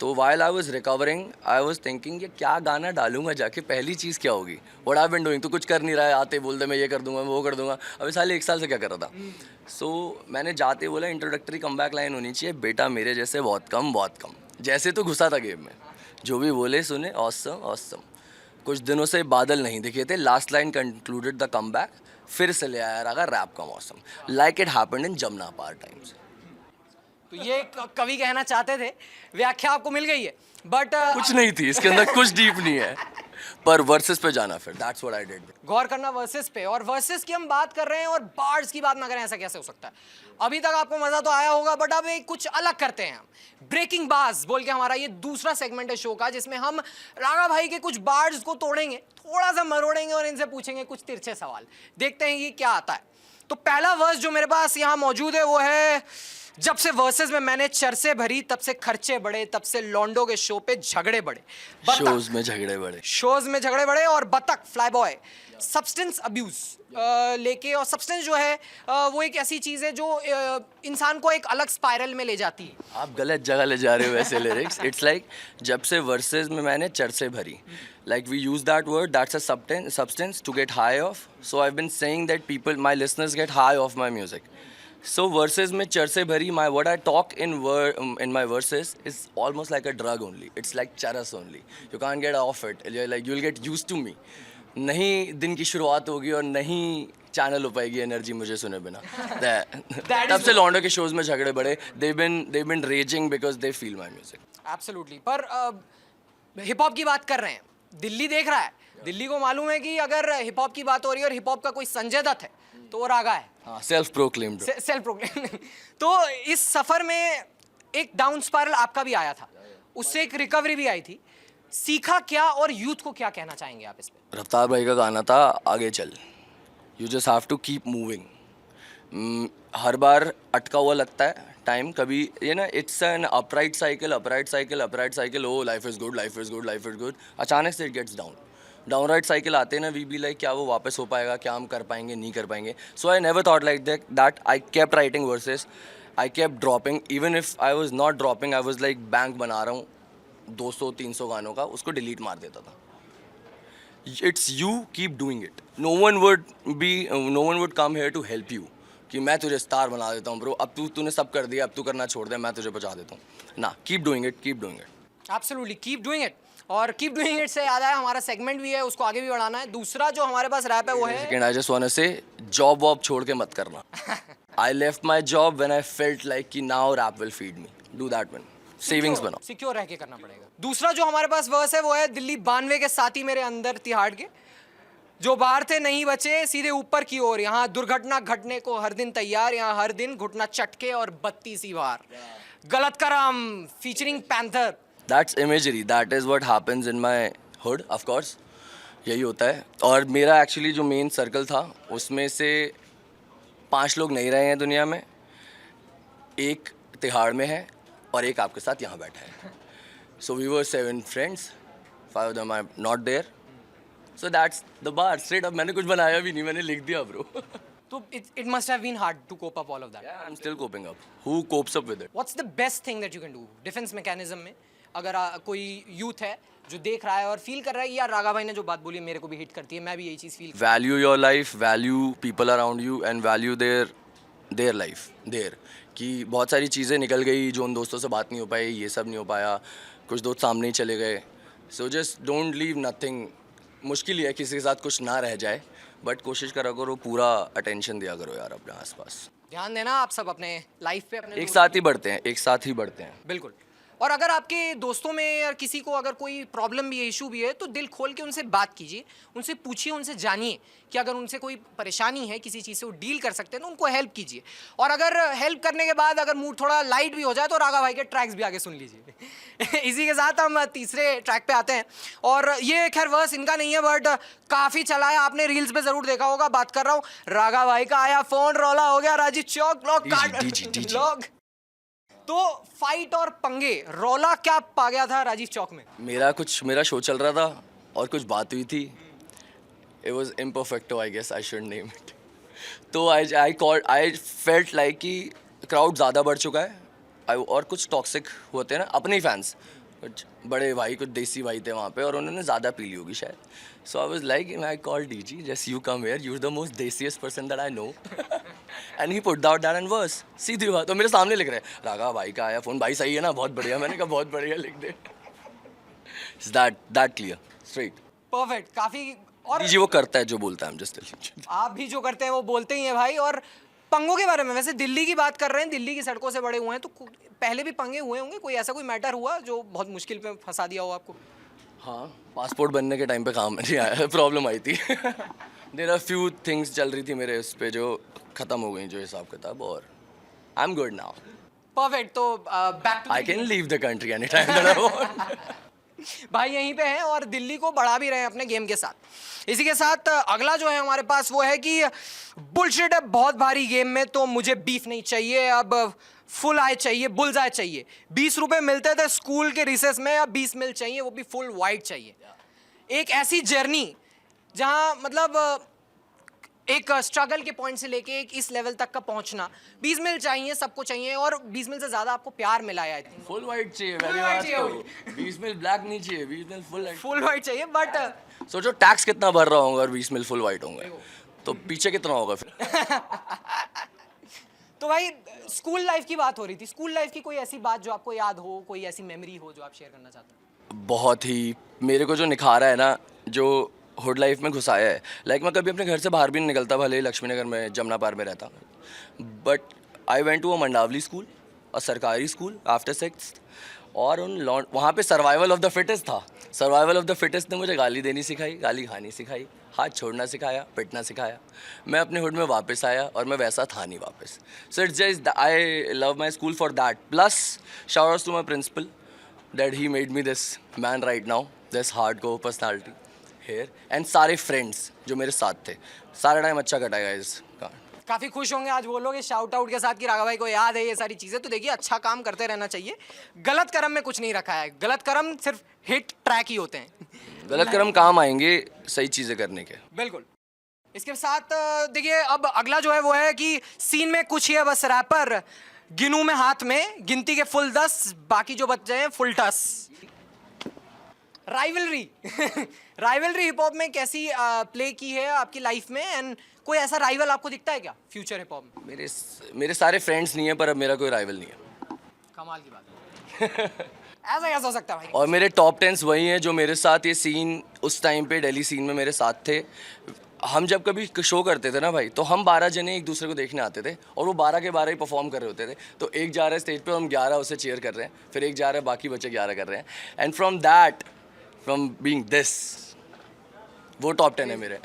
तो while I was recovering I was thinking ये क्या गाना डालूंगा जाके, पहली चीज़ क्या होगी. व्हाट आई बीन डूइंग, तो कुछ कर नहीं रहा है, आते बोल दे मैं ये कर दूंगा, मैं वो कर दूंगा. अभी साले 1 साल से क्या कर रहा था. सो मैंने जाते बोला इंट्रोडक्टरी कम बैक लाइन होनी चाहिए, बेटा मेरे जैसे बहुत कम बहुत कम. जैसे तो घुसा था गेम में, जो भी बोले सुने, ऑसम ऑसम. कुछ दिनों से बादल नहीं दिखे थे, last line concluded the comeback. फिर से ले आया रहा रैप का मौसम, like it happened in Jamuna Paar times. तो ये कवि कहना चाहते थे, व्याख्या आपको मिल गई है. बट कुछ नहीं थी इसके अंदर, कुछ डीप नहीं है, पर वर्सेस पे जाना फिर. That's what I did. गौर करना वर्सेस पे, और वर्सेस की हम बात कर रहे हैं और बार्ड्स की बात ना करें, ऐसा कैसे हो सकता है? अभी तक आपको मजा तो आया होगा, बट अब एक कुछ अलग करते हैं हम. ब्रेकिंग बार्स बोल के हमारा ये दूसरा सेगमेंट है शो का, जिसमें हम रागा भाई के कुछ बार्ड्स को तोड़ेंगे, थोड़ा सा मरोड़ेंगे और इनसे पूछेंगे कुछ तिरछे सवाल. देखते हैं कि क्या आता है. तो पहला वर्स जो मेरे पास यहाँ मौजूद है वो है, जब से वर्सेस में मैंने चर्चे भरी तब से खर्चे बढ़े, तब से लॉन्डो के शो पे झगड़े बढ़े. शोज में झगड़े बढ़े. शोज में झगड़े बढ़े. और बतख फ्लाई बॉय सब्सटेंस अब्यूज लेके, और सब्सटेंस जो है वो एक ऐसी चीज है जो इंसान को एक अलग स्पाइरल में ले जाती है. आप गलत जगह ले जा रहे हो वैसे लिरिक्स. इट्स लाइक जब से वर्सेस में मैंने चर्चे भरी, like we use that word, that's a substance to get high of. So I've been saying that people, my listeners get high off my music. So verses में चर्चे भरी, my what I talk in my verses is almost like a drug only. It's like charas only. You can't get off it. You'll get used to me. नहीं दिन की शुरुआत होगी और नहीं चैनल हो पाएगी एनर्जी मुझे सुने बिना. तब से लॉन्डो के शोज में झगड़े बढ़े. they've been raging because they feel my music. Absolutely. पर हिप हॉप की बात कर रहे हैं, दिल्ली देख रहा है. दिल्ली को मालूम है कि अगर हिप हॉप की बात हो रही है और हिप हॉप का कोई संजय दत्त है तो वो रागा है. Self proclaimed. Self proclaimed. तो इस सफर में एक डाउन स्पाइरल आपका भी आया था, उससे एक रिकवरी भी आई थी. सीखा क्या और यूथ को क्या कहना चाहेंगे आप इस पे? रफ्तार भाई का गाना था आगे चल. You just have to keep moving. हर बार अटका हुआ लगता है टाइम, कभी ये ना it's an upright cycle upright cycle upright cycle. Oh life is good life is good life is good. अचानक से it gets down. Down right cycle आते हैं ना, वी बी लाइक क्या वो वापस हो पाएगा, क्या हम कर पाएंगे नहीं कर पाएंगे. So I never thought like that. I kept writing verses, I kept dropping. Even if I was not dropping, I was like bank बना रहा हूँ 200-300 गानों का, उसको डिलीट मार देता था. It's you keep doing it. No one would come here to help you कि मैं तुझे स्टार बना देता हूँ ब्रो, अब तूने सब कर दिया, अब तू करना छोड़ दे, मैं तुझे बचा देता हूँ ना. Keep doing it, keep doing it. Absolutely keep doing it. और कीप डूइंग इट से याद आया, हमारा सेगमेंट भी है, उसको आगे भी बढ़ाना है. दूसरा जो हमारे पास रैप है वो है, second I just want to say, job वॉब छोड़ के मत करना. I left my job when I felt like कि now rap will feed me. Do that one. Savings बनाओ. सिक्योर रह के करना पड़ेगा. दूसरा जो हमारे पास वर्स है वो है, दिल्ली 92 के साथी मेरे अंदर तिहाड़ के, जो बाहर थे नहीं बचे सीधे ऊपर की ओर. यहाँ दुर्घटना घटने को हर दिन तैयार, यहाँ हर दिन घुटना चटके और 32 बार. गलत करम featuring panther. That's imagery. That is what happens in my hood, of course. यही होता है. और मेरा एक्चुअली जो मेन सर्कल था उसमें से 5 लोग नहीं रहे हैं दुनिया में. एक तिहाड़ में है और एक आपके साथ यहाँ बैठा है. So we were 7 friends. 5 of them are not there. So that's the bar. Straight up. मैंने कुछ बनाया भी नहीं, मैंने लिख दिया bro. तो it must have been hard to cope up all of that. Yeah, I'm still coping up. Who copes up with it? What's the best thing that you can do defence mechanism में? अगर कोई youth है जो देख रहा है और feel कर रहा है यार रागा भाई ने जो बात बोली मेरे को भी हिट करती है, मैं भी यही चीज़ feel. Value your life, value people around you and value their life. कि बहुत सारी चीज़ें निकल गई, जो उन दोस्तों से बात नहीं हो पाई, ये सब नहीं हो पाया, कुछ दोस्त सामने ही चले गए. So just don't leave nothing. मुश्किल ही है किसी के साथ कुछ ना रह जाए, बट कोशिश करा करो पूरा अटेंशन दिया करो यार अपने आसपास. ध्यान देना आप सब अपने लाइफ पे, अपने एक साथ ही बढ़ते हैं, एक साथ ही बढ़ते हैं। बिल्कुल। और अगर आपके दोस्तों में या किसी को अगर कोई प्रॉब्लम भी है, इशू भी है, तो दिल खोल के उनसे बात कीजिए, उनसे पूछिए, उनसे जानिए कि अगर उनसे कोई परेशानी है, किसी चीज़ से वो डील कर सकते हैं तो उनको हेल्प कीजिए। और अगर हेल्प करने के बाद अगर मूड थोड़ा लाइट भी हो जाए तो राघा भाई के ट्रैक्स भी आगे सुन लीजिए। इसी के साथ हम तीसरे ट्रैक पे आते हैं, और ये खैर वर्स इनका नहीं है बट काफ़ी चला है, आपने रील्स पे ज़रूर देखा होगा। बात कर रहा हूँ राघा भाई का, आया फोन, रोला हो गया, राजीव चौक लॉक काट लॉक। तो फाइट और पंगे, रौला क्या पा गया था राजीव चौक में? मेरा शो चल रहा था और कुछ बात हुई थी। It was imperfecto, I guess I should name it. तो आई फेल्ट लाइक कि क्राउड ज़्यादा बढ़ चुका है। और कुछ टॉक्सिक होते हैं ना अपने ही फैंस, कुछ बड़े भाई, कुछ देसी भाई थे वहाँ पे, और उन्होंने ज़्यादा पी ली होगी शायद। So I was like, I call DG, just you come here, you are the most desiest person that I know. And he put that down and verse, सीधी बात। तो मेरे सामने लिख रहे हैं राघा भाई का आया फ़ोन, भाई सही है ना, बहुत बढ़िया। मैंने कहा बहुत बढ़िया, लिख दे। That clear, straight. परफेक्ट, काफी। और डीजी वो करता है जो बोलता है, हम जस्ट आप भी जो करते हैं वो बोलते ही हैं भाई। और पंगों के बारे में, वैसे दिल्ली की बात कर रहे हैं, दिल्ली की सड़कों से बड़े हुए हैं, तो पहले भी पंगे हुए होंगे, कोई ऐसा कोई मैटर हुआ जो बहुत मुश्किल पे फंसा दिया हो आपको? हाँ, पासपोर्ट बनने के टाइम पे काम नहीं आया, प्रॉब्लम आई थी। देयर आर फ्यू थिंग्स चल रही थी मेरे उस पे जो ख़त्म हो गई, जो हिसाब किताब, और I am good now. Perfect. तो back to I can leave the country any time that I want. भाई यहीं पे हैं और दिल्ली को बढ़ा भी रहे हैं अपने गेम के साथ। इसी के साथ अगला जो है हमारे पास वो है कि बुलशिट है बहुत भारी गेम में, तो मुझे बीफ नहीं चाहिए, अब फुल आय चाहिए, बुल्स आय चाहिए। 20 रुपए मिलते थे स्कूल के रिसेस में, अब 20 मिल चाहिए, वो भी फुल वाइट चाहिए। एक ऐसी जर्नी जहां मतलब एक स्ट्रगल के पॉइंट से लेके एक इस लेवल तक का पहुंचना, 20 मिल चाहिए, सबको चाहिए, और 20 मिल से ज्यादा आपको प्यार मिला है। आई थिंक फुल वाइट चाहिए, Full मेरी white बात चाहिए। तो 20 मिल ब्लैक नहीं चाहिए, 20 मिल फुल वाइट। फुल वाइट चाहिए, बट सोचो टैक्स कितना भर रहा होगा और 20 मिल फुल वाइट होंगे, तो पीछे कितना होगा फिर। तो भाई स्कूल लाइफ की बात हो रही थी, स्कूल लाइफ की कोई ऐसी बात जो आपको याद हो, कोई ऐसी मेमोरी हो जो आप शेयर करना चाहते हो? बहुत ही मेरे को जो निखारा है ना, जो हुड लाइफ में घुसाया है, लाइक मैं कभी अपने घर से बाहर भी नहीं निकलता, भले ही लक्ष्मी नगर में जमुना पार में रहता, but I went to a Mandawali school, a सरकारी स्कूल आफ्टर 6th, और वहाँ पे सर्वाइवल ऑफ द फिटेस्ट था। सर्वाइवल ऑफ द फिटेस्ट ने मुझे गाली देनी सिखाई, गाली खानी सिखाई, हाथ छोड़ना सिखाया, पिटना सिखाया। मैं अपने हुड में वापस आया और मैं वैसा था नहीं वापस। So it's just I love my school for that, plus shout outs to my principal that he made me this man right now, this hardcore personality here, and सारे friends जो मेरे साथ थे, सारा टाइम अच्छा कटाएगा इसका। काफी खुश होंगे आज वो लोग इस शाउट आउट के साथ कि राघा भाई को याद है ये सारी चीजें। तो देखिए, अच्छा काम करते रहना चाहिए, गलत कर्म में कुछ नहीं रखा है, गलत कर्म सिर्फ हिट ट्रैक ही होते हैं। गलत कर्म काम आएंगे सही चीज़ें करने के। बिल्कुल। इसके साथ देखिए, अब अगला जो है वो है कि सीन में कुछ ही है बस रैपर, गिनू में हाथ में, गिनती के फुल 10, बाकी जो बच जाए फुल टस। राइवलरी राइवलरी हिप हॉप में कैसी प्ले की है आपकी लाइफ में, एंड कोई ऐसा राइवल आपको दिखता है क्या फ्यूचर हिप हॉप में? मेरे सारे फ्रेंड्स नहीं है, पर अब मेरा कोई राइवल नहीं है। कमाल की बात है। ऐसा कैसा हो सकता है भाई? और मेरे टॉप 10 वही हैं जो मेरे साथ ये सीन उस टाइम पे दिल्ली सीन में मेरे साथ थे। हम जब कभी शो करते थे ना भाई, तो हम 12 जने एक दूसरे को देखने आते थे, और वो 12 के 12 ही परफॉर्म कर रहे होते थे। तो एक जा रहा है स्टेज पे, हम 11 उसे चीयर कर रहे हैं, फिर एक जा रहा है, बाकी बच्चे 11 कर रहे हैं, एंड फ्रॉम बीइंग दिस, वो टॉप 10 है मेरे।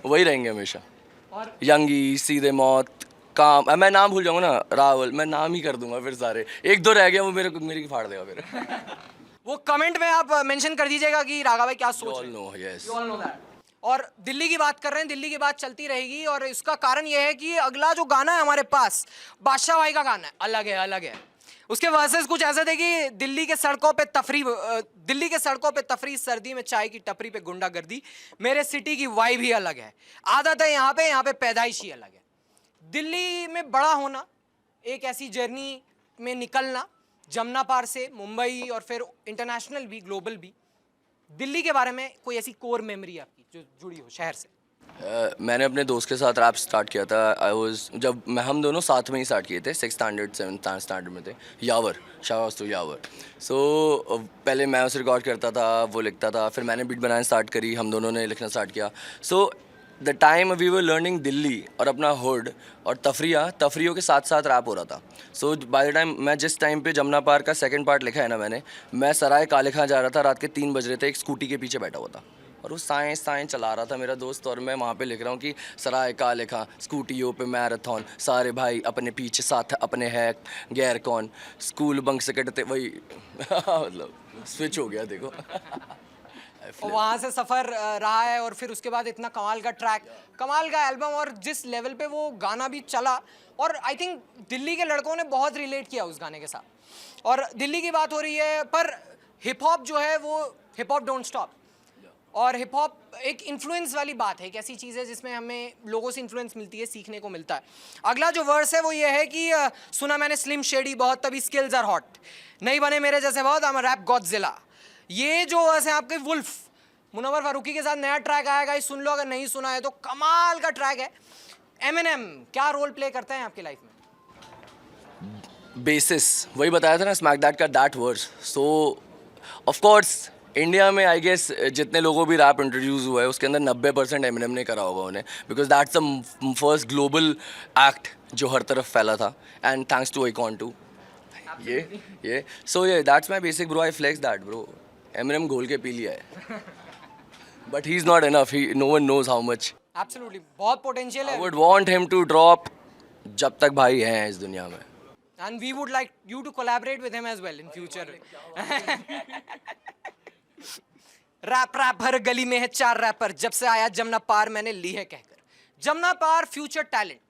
वही रहेंगे हमेशा। और यंगी, सीधे मौत, काम, मैं नाम भूल जाऊंगा ना, रावल, मैं नाम ही कर दूंगा फिर सारे। एक दो रह गया, वो मेरी फाड़ देगा फिर। वो कमेंट में आप मेंशन कर दीजिएगा कि राघा भाई क्या सोच रहे हैं। No, yes. You all know that. और दिल्ली की बात कर रहे हैं, दिल्ली की बात चलती रहेगी, और इसका कारण यह है कि अगला जो गाना है हमारे पास, बादशाह भाई का गाना है, अलग है, अलग है। उसके वर्सेस कुछ ऐसे थे कि दिल्ली के सड़कों पे तफरी, सर्दी में चाय की टपरी पे गुंडागर्दी, मेरे सिटी की वाइब ही अलग है, आदत है यहाँ पे पैदाइश ही अलग है। दिल्ली में बड़ा होना, एक ऐसी जर्नी में निकलना, जमुना पार से मुंबई और फिर इंटरनेशनल भी, ग्लोबल भी। दिल्ली के बारे में कोई ऐसी कोर मेमोरी आपकी जो जुड़ी हो शहर से? मैंने अपने दोस्त के साथ रैप स्टार्ट किया था। हम दोनों साथ में ही स्टार्ट किए थे, 6th स्टैंडर्ड 7th स्टैंडर्ड में थे। यावर, शाबाश तो यावर। सो पहले मैं उसे रिकॉर्ड करता था, वो लिखता था, फिर मैंने बीट बनाना स्टार्ट करी, हम दोनों ने लिखना स्टार्ट किया। So the time we were learning Delhi और अपना हुड और तफरियों के साथ साथ रैप हो रहा था. सो बाय द टाइम मैं जिस टाइम पे जमुना पार का सेकंड पार्ट लिखा है ना मैंने, मैं सराय काले खां जा रहा था, रात के 3 बज रहे थे, एक स्कूटी के पीछे बैठा हुआ था और वो साएँ चला रहा था मेरा दोस्त, और मैं वहाँ पे लिख रहा हूँ कि सराय काले खां स्कूटियों पे मैराथन, सारे भाई अपने पीछे साथ अपने है गैर कौन, स्कूल बंक से कटते वही मतलब स्विच हो गया देखो. और वहाँ से सफ़र रहा है, और फिर उसके बाद इतना कमाल का ट्रैक, कमाल का एल्बम, और जिस लेवल पे वो गाना भी चला, और आई थिंक दिल्ली के लड़कों ने बहुत रिलेट किया उस गाने के साथ. और दिल्ली की बात हो रही है, पर हिप हॉप जो है वो हिप हॉप डोंट स्टॉप, और हिप हॉप एक इन्फ्लुएंस वाली बात है, एक ऐसी चीज़ है जिसमें हमें लोगों से इन्फ्लुएंस मिलती है, सीखने को मिलता है. अगला जो वर्स है वो ये है कि सुना मैंने स्लिम शेडी बहुत, तभी स्किल्स आर हॉट, नहीं बने मेरे जैसे बहुत, आई एम रैप गॉडजिला. ये जो वर्स है आपके वुल्फ मुनव्वर फारूकी के साथ नया ट्रैक आएगा, सुन लो अगर नहीं सुना है तो, कमाल का ट्रैक है. एमिनेम क्या रोल प्ले करते हैं आपकी लाइफ में? बेसिस वही बताया था ना, स्मैक दैट का that verse. So of course India में आई गेस जितने लोगों भी रैप इंट्रोड्यूस हुआ है उसके अंदर 90% एमिनेम ने करा होगा उन्हें, because that's the first global act जो हर तरफ फैला था, and thanks to icon too ये सो ये that's my basic bro, I flex that bro. Eminem घोल के पी लिया है, but he is not enough, he no one knows how much. Absolutely बहुत पोटेंशियल है. I would want him to drop जब तक भाई हैं इस दुनिया में. And we would like you to collaborate with him as well in future. Rap हर गली में है 4 रैपर, जब से आया जमुना पार मैंने ली है कहकर. जमुना पार फ्यूचर टैलेंट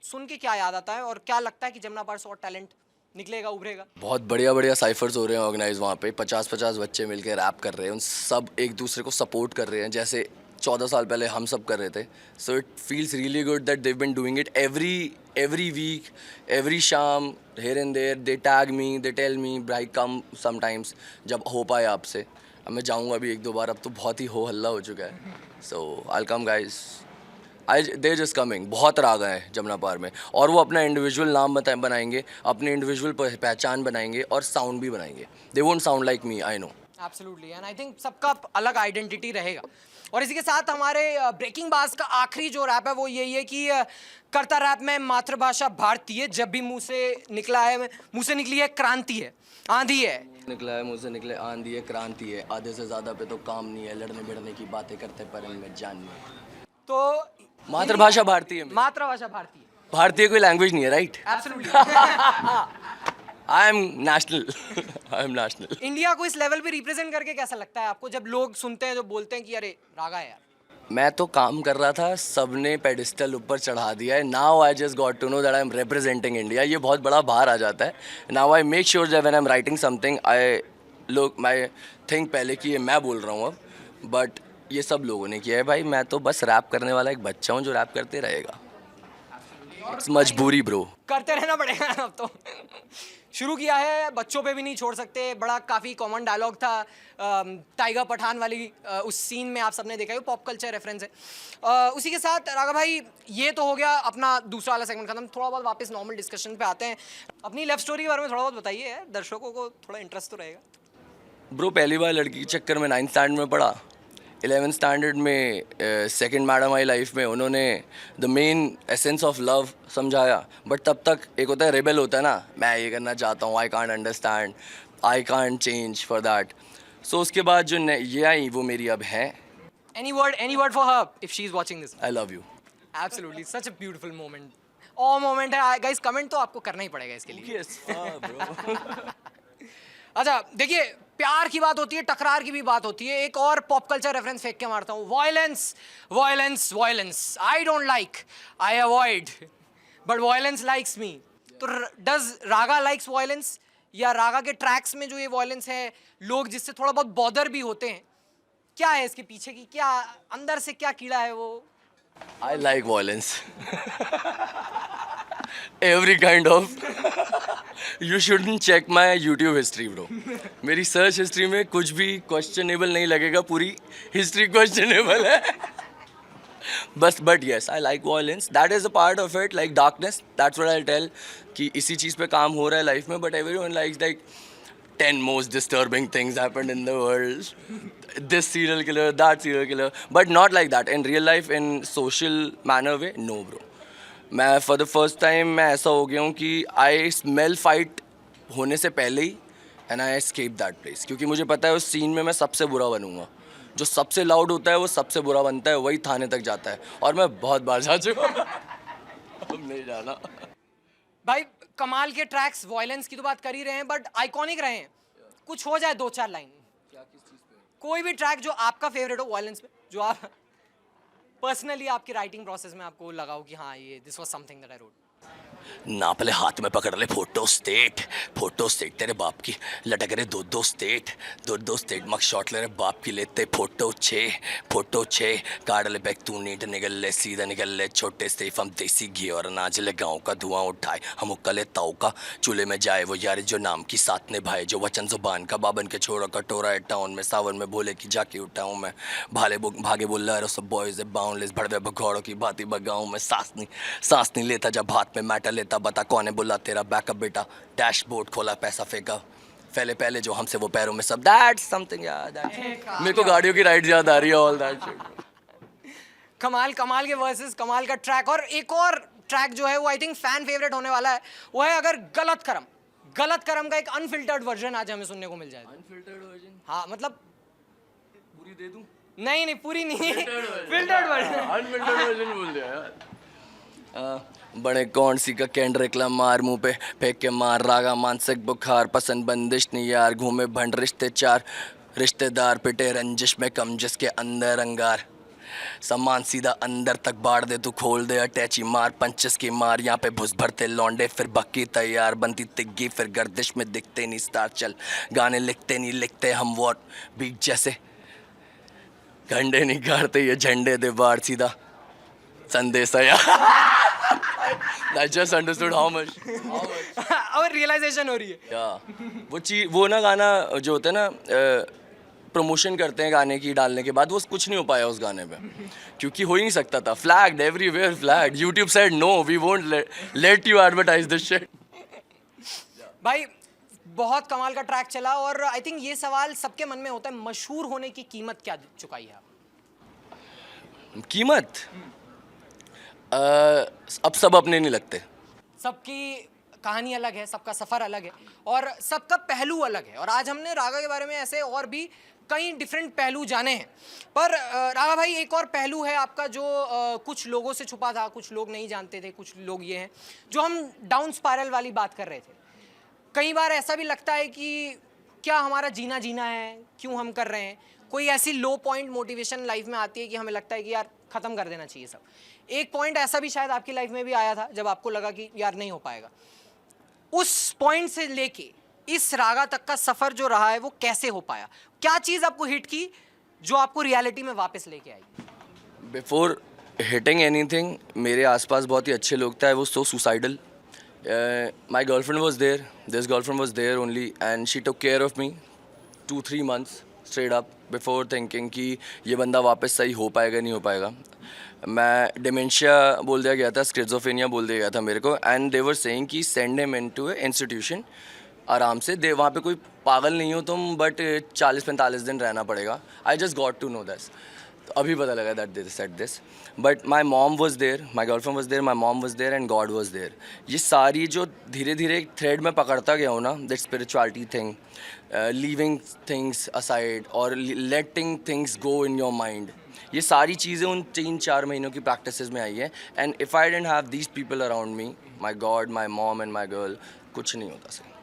सुन के क्या याद आता है, और क्या लगता है कि जमुना पार से और टैलेंट निकलेगा, उभरेगा? बहुत बढ़िया साइफर्स हो रहे हैं ऑर्गेनाइज वहाँ पे, 50-50 बच्चे मिलकर रैप कर रहे हैं, उन सब एक दूसरे को सपोर्ट कर रहे हैं जैसे 14 साल पहले हम सब कर रहे थे. So it feels really good that they've been doing it every week, every शाम, here and there they tag me, they tell me भाई कम sometimes जब हो पाए आपसे. अब मैं जाऊँगा भी 1-2 बार, अब तो बहुत ही हो हल्ला हो चुका है. सो I'll come guys. they're just coming. बहुत राग हैं जमुना पार में, और वो अपना इंडिविजुअल नाम बनाएंगे, अपने इंडिविजुअल पहचान बनाएंगे और साउंड भी बनाएंगे. They won't sound like me, I know. Absolutely, and I think सबका अलग आइडेंटिटी रहेगा. और इसी के साथ हमारे ब्रेकिंग बाज का आखिरी जो रैप है वो यही है कि करता रैप में मातृभाषा भारतीय, जब भी मुंह से निकला है, मुंह से निकली है क्रांति है, आंधी है. निकला है मुंह से निकले आंधी है, क्रांति है, आधे से ज़्यादा पे तो काम नहीं है, लड़ने भिड़ने की बातें करते पर इनमें जान नहीं है. तो मातृभाषा भारतीय है. मातृभाषा भारतीय, भारतीय कोई लैंग्वेज नहीं है, right? Absolutely. I am national. I am national. India को इस लेवल पे रिप्रेजेंट करके कैसा लगता है आपको, जब लोग सुनते हैं जो बोलते हैं कि अरे रागा है यार? मैं तो काम कर रहा था, सबने पेडिस्टल ऊपर चढ़ा दिया है. Now I just got to know that I am representing India. ये बहुत बड़ा भार आ जाता है. Now I make sure that when I am writing something I look my think पहले कि ये मैं बोल रहा हूँ अब, बट ये सब लोगों ने किया है भाई. मैं तो बस रैप करने वाला एक बच्चा हूँ जो रैप करते रहेगा. इट्स मजबूरी ब्रो, करते रहना पड़ेगा. अब तो शुरू किया है, बच्चों पे भी नहीं छोड़ सकते. बड़ा काफ़ी कॉमन डायलॉग था टाइगर पठान वाली, उस सीन में आप सबने देखा है, पॉप कल्चर रेफरेंस है. उसी के साथ राघव भाई ये तो हो गया अपना दूसरा वाला सेगमेंट खत्म. थोड़ा बहुत वापस नॉर्मल डिस्कशन पे आते हैं. अपनी लव स्टोरी के बारे में थोड़ा बहुत बताइए, दर्शकों को थोड़ा इंटरेस्ट तो रहेगा. ब्रो पहली बार लड़की के चक्कर में 9th स्टैंडर्ड में पढ़ा. 11th स्टैंडर्ड में सेकंड मैडम आई लाइफ में, उन्होंने the main essence of love समझाया. बट तब तक एक होता है रेबेल होता है ना, मैं ये करना चाहता हूँ, I can't understand, I can't change for that. So उसके बाद जो ये आई वो मेरी अब है. Any word for her if she's watching this? I love you. Absolutely, such a beautiful moment. और मोमेंट है गाइस, कमेंट तो आपको करना ही पड़ेगा इसके लिए. अच्छा देखिए, प्यार की बात होती है, टकरार की भी बात होती है. एक और पॉप कल्चर रेफरेंस फेंक के मारता हूँ. Violence violence violence, I don't like, I avoid, but violence likes me. तो डज रागा लाइक्स वायलेंस, या रागा के ट्रैक्स में जो ये वायलेंस है, लोग जिससे थोड़ा बहुत बॉदर भी होते हैं, क्या है इसके पीछे की, क्या अंदर से क्या कीड़ा है वो? I like violence. Every kind of. You shouldn't check my YouTube history bro. मेरी सर्च हिस्ट्री में कुछ भी क्वेश्चनेबल नहीं लगेगा, पूरी हिस्ट्री क्वेश्चनेबल है. बस but yes I like violence, that is a part of it, like darkness. That's what I tell कि इसी चीज़ पे काम हो रहा है लाइफ में. But everyone likes like 10 most disturbing things happened in the world. This serial killer, that serial killer. But not like that. In real life, in social manner way, no bro. मैं for the first time मैं ऐसा हो गया हूँ कि I smell fight होने से पहले ही and I escape that place. क्योंकि मुझे पता है उस सीन में मैं सबसे बुरा बनूंगा. जो सबसे लाउड होता है वो सबसे बुरा बनता है, वही थाने तक जाता है. और मैं बहुत बार जा चुका हूँ. अब नहीं जाना. भाई कमाल के ट्रैक्स, वॉयलेंस की तो बात कर ही रहे हैं बट आइकॉनिक रहे हैं. कुछ हो जाए 2-4 लाइन, कोई भी ट्रैक जो आपका फेवरेट हो वॉयलेंस पे, जो आप पर्सनली आपकी राइटिंग प्रोसेस में आपको लगा हो कि हाँ ये this was something that I wrote. ना पहले हाथ में पकड़ ले फोटो स्टेट तेरे बाप की लटक रहे दो स्टेट मग शॉट ले रहे बाप की लेते फोटो छे काट ले बैग तू नीट निकल ले सीधा निकल ले छोटे स्टेफ हम देसी घी और अनाज ले गाँव का धुआं उठाए हम उकले ताऊ का चूल्हे में जाए वो यार जो नाम की साथ निभाए जो वचन जुबान का बाबन के छोड़ा कटोरा है टाउन में सावन में बोले की जाके उठाऊं मैं भागे बोल रहा सब बॉयज बाउंडलेस भड़वे भगौड़ों की भांति बगाऊं मैं सांस नहीं लेता जब हाथ में मैटर लेता बता कौन है बोला तेरा बैकअप बेटा डैशबोर्ड खोला पैसा फेंका पहले जो हमसे वो पैरों में सब दैट्स समथिंग यार दैट्स मेरे को गाड़ियों की राइड याद आ रही है ऑल दैट शिट. कमाल के वर्सेस, कमाल का ट्रैक. और एक और ट्रैक जो है वो आई थिंक फैन फेवरेट होने वाला है, वो है अगर गलत करम का एक अनफिल्टर्ड वर्जन आज हमें सुनने को मिल जाएगा. अनफिल्टर्ड वर्जन हाँ मतलब पूरी दे दूं? नहीं पूरी नहीं, फिल्टर्ड वर्जन. अनफिल्टर्ड वर्जन बोल दिया यार. बड़े कौन सी का कैंड्रिक ला मार मुंह पे फेंक के मार रागा मानसिक बुखार पसंद बंदिश नहीं यार घूमे भंड रिश्ते चार रिश्तेदार पिटे रंजिश में कम जिसके अंदर अंगार सामान सीधा अंदर तक बाढ़ दे तू खोल दे अटैची मार पंचस की मार यहाँ पे भुस भरते लौंडे फिर बक्की तैयार बनती तिग्गी फिर गर्दिश में दिखते नहीं स्टार चल गाने लिखते हम वॉट बीट जैसे घंटे नहीं गाड़ते ये झंडे दे बाढ़ सीधा संदेश यार. I just understood how much. और रियलाइजेशन हो रही है. या वो ना गाना जो होता है ना प्रमोशन करते हैं गाने की डालने के बाद वो कुछ नहीं हो पाया उस गाने पे क्योंकि हो ही नहीं सकता था. Flagged everywhere flagged. YouTube said no we won't let you advertise this shit. भाई बहुत कमाल का ट्रैक चला और आई थिंक ये सवाल सबके मन में होता है, मशहूर होने की कीमत क्या चुकाई है आप? कीमत अब सब अपने नहीं लगते. सबकी कहानी अलग है, सबका सफ़र अलग है और सबका पहलू अलग है. और आज हमने रागा के बारे में ऐसे और भी कई डिफरेंट पहलू जाने हैं. पर रागा भाई एक और पहलू है आपका जो कुछ लोगों से छुपा था, कुछ लोग नहीं जानते थे, कुछ लोग ये हैं जो हम डाउन स्पाइरल वाली बात कर रहे थे. कई बार ऐसा भी लगता है कि क्या हमारा जीना है, क्यों हम कर रहे हैं. कोई ऐसी लो पॉइंट मोटिवेशन लाइफ में आती है कि हमें लगता है कि यार ख़त्म कर देना चाहिए सब. एक पॉइंट ऐसा भी शायद आपकी लाइफ में भी आया था जब आपको लगा कि यार नहीं हो पाएगा. उस पॉइंट से लेके इस रागा तक का सफ़र जो रहा है वो कैसे हो पाया? क्या चीज़ आपको हिट की जो आपको रियलिटी में वापस लेके आई? बिफोर हिटिंग एनीथिंग मेरे आसपास बहुत ही अच्छे लोग थे. वो so suicidal. My girlfriend was there, this girlfriend was there only and she took care of me 2-3 months straight up before thinking कि ये बंदा वापस सही हो पाएगा नहीं हो पाएगा. मैं डिमेंशिया बोल दिया गया था, स्किज़ोफ्रेनिया बोल दिया गया था मेरे को एंड दे वर सेइंग कि सेंड हिम इनटू ए इंस्टीट्यूशन. आराम से दे वहाँ पे कोई पागल नहीं हो तुम बट 40-45 दिन रहना पड़ेगा. I just got to know this. अभी पता लगा that they said this. But my mom was there, my girlfriend was there, my mom was there and god was there. ये सारी जो धीरे धीरे एक थ्रेड में पकड़ता गया हूँ ना, that spirituality thing, leaving things aside और letting things go in your mind, ये सारी चीज़ें उन 3-4 महीनों की प्रैक्टिसेस में आई है. And if I didn't have these people around me, my god, my mom and my girl, कुछ नहीं होता sir.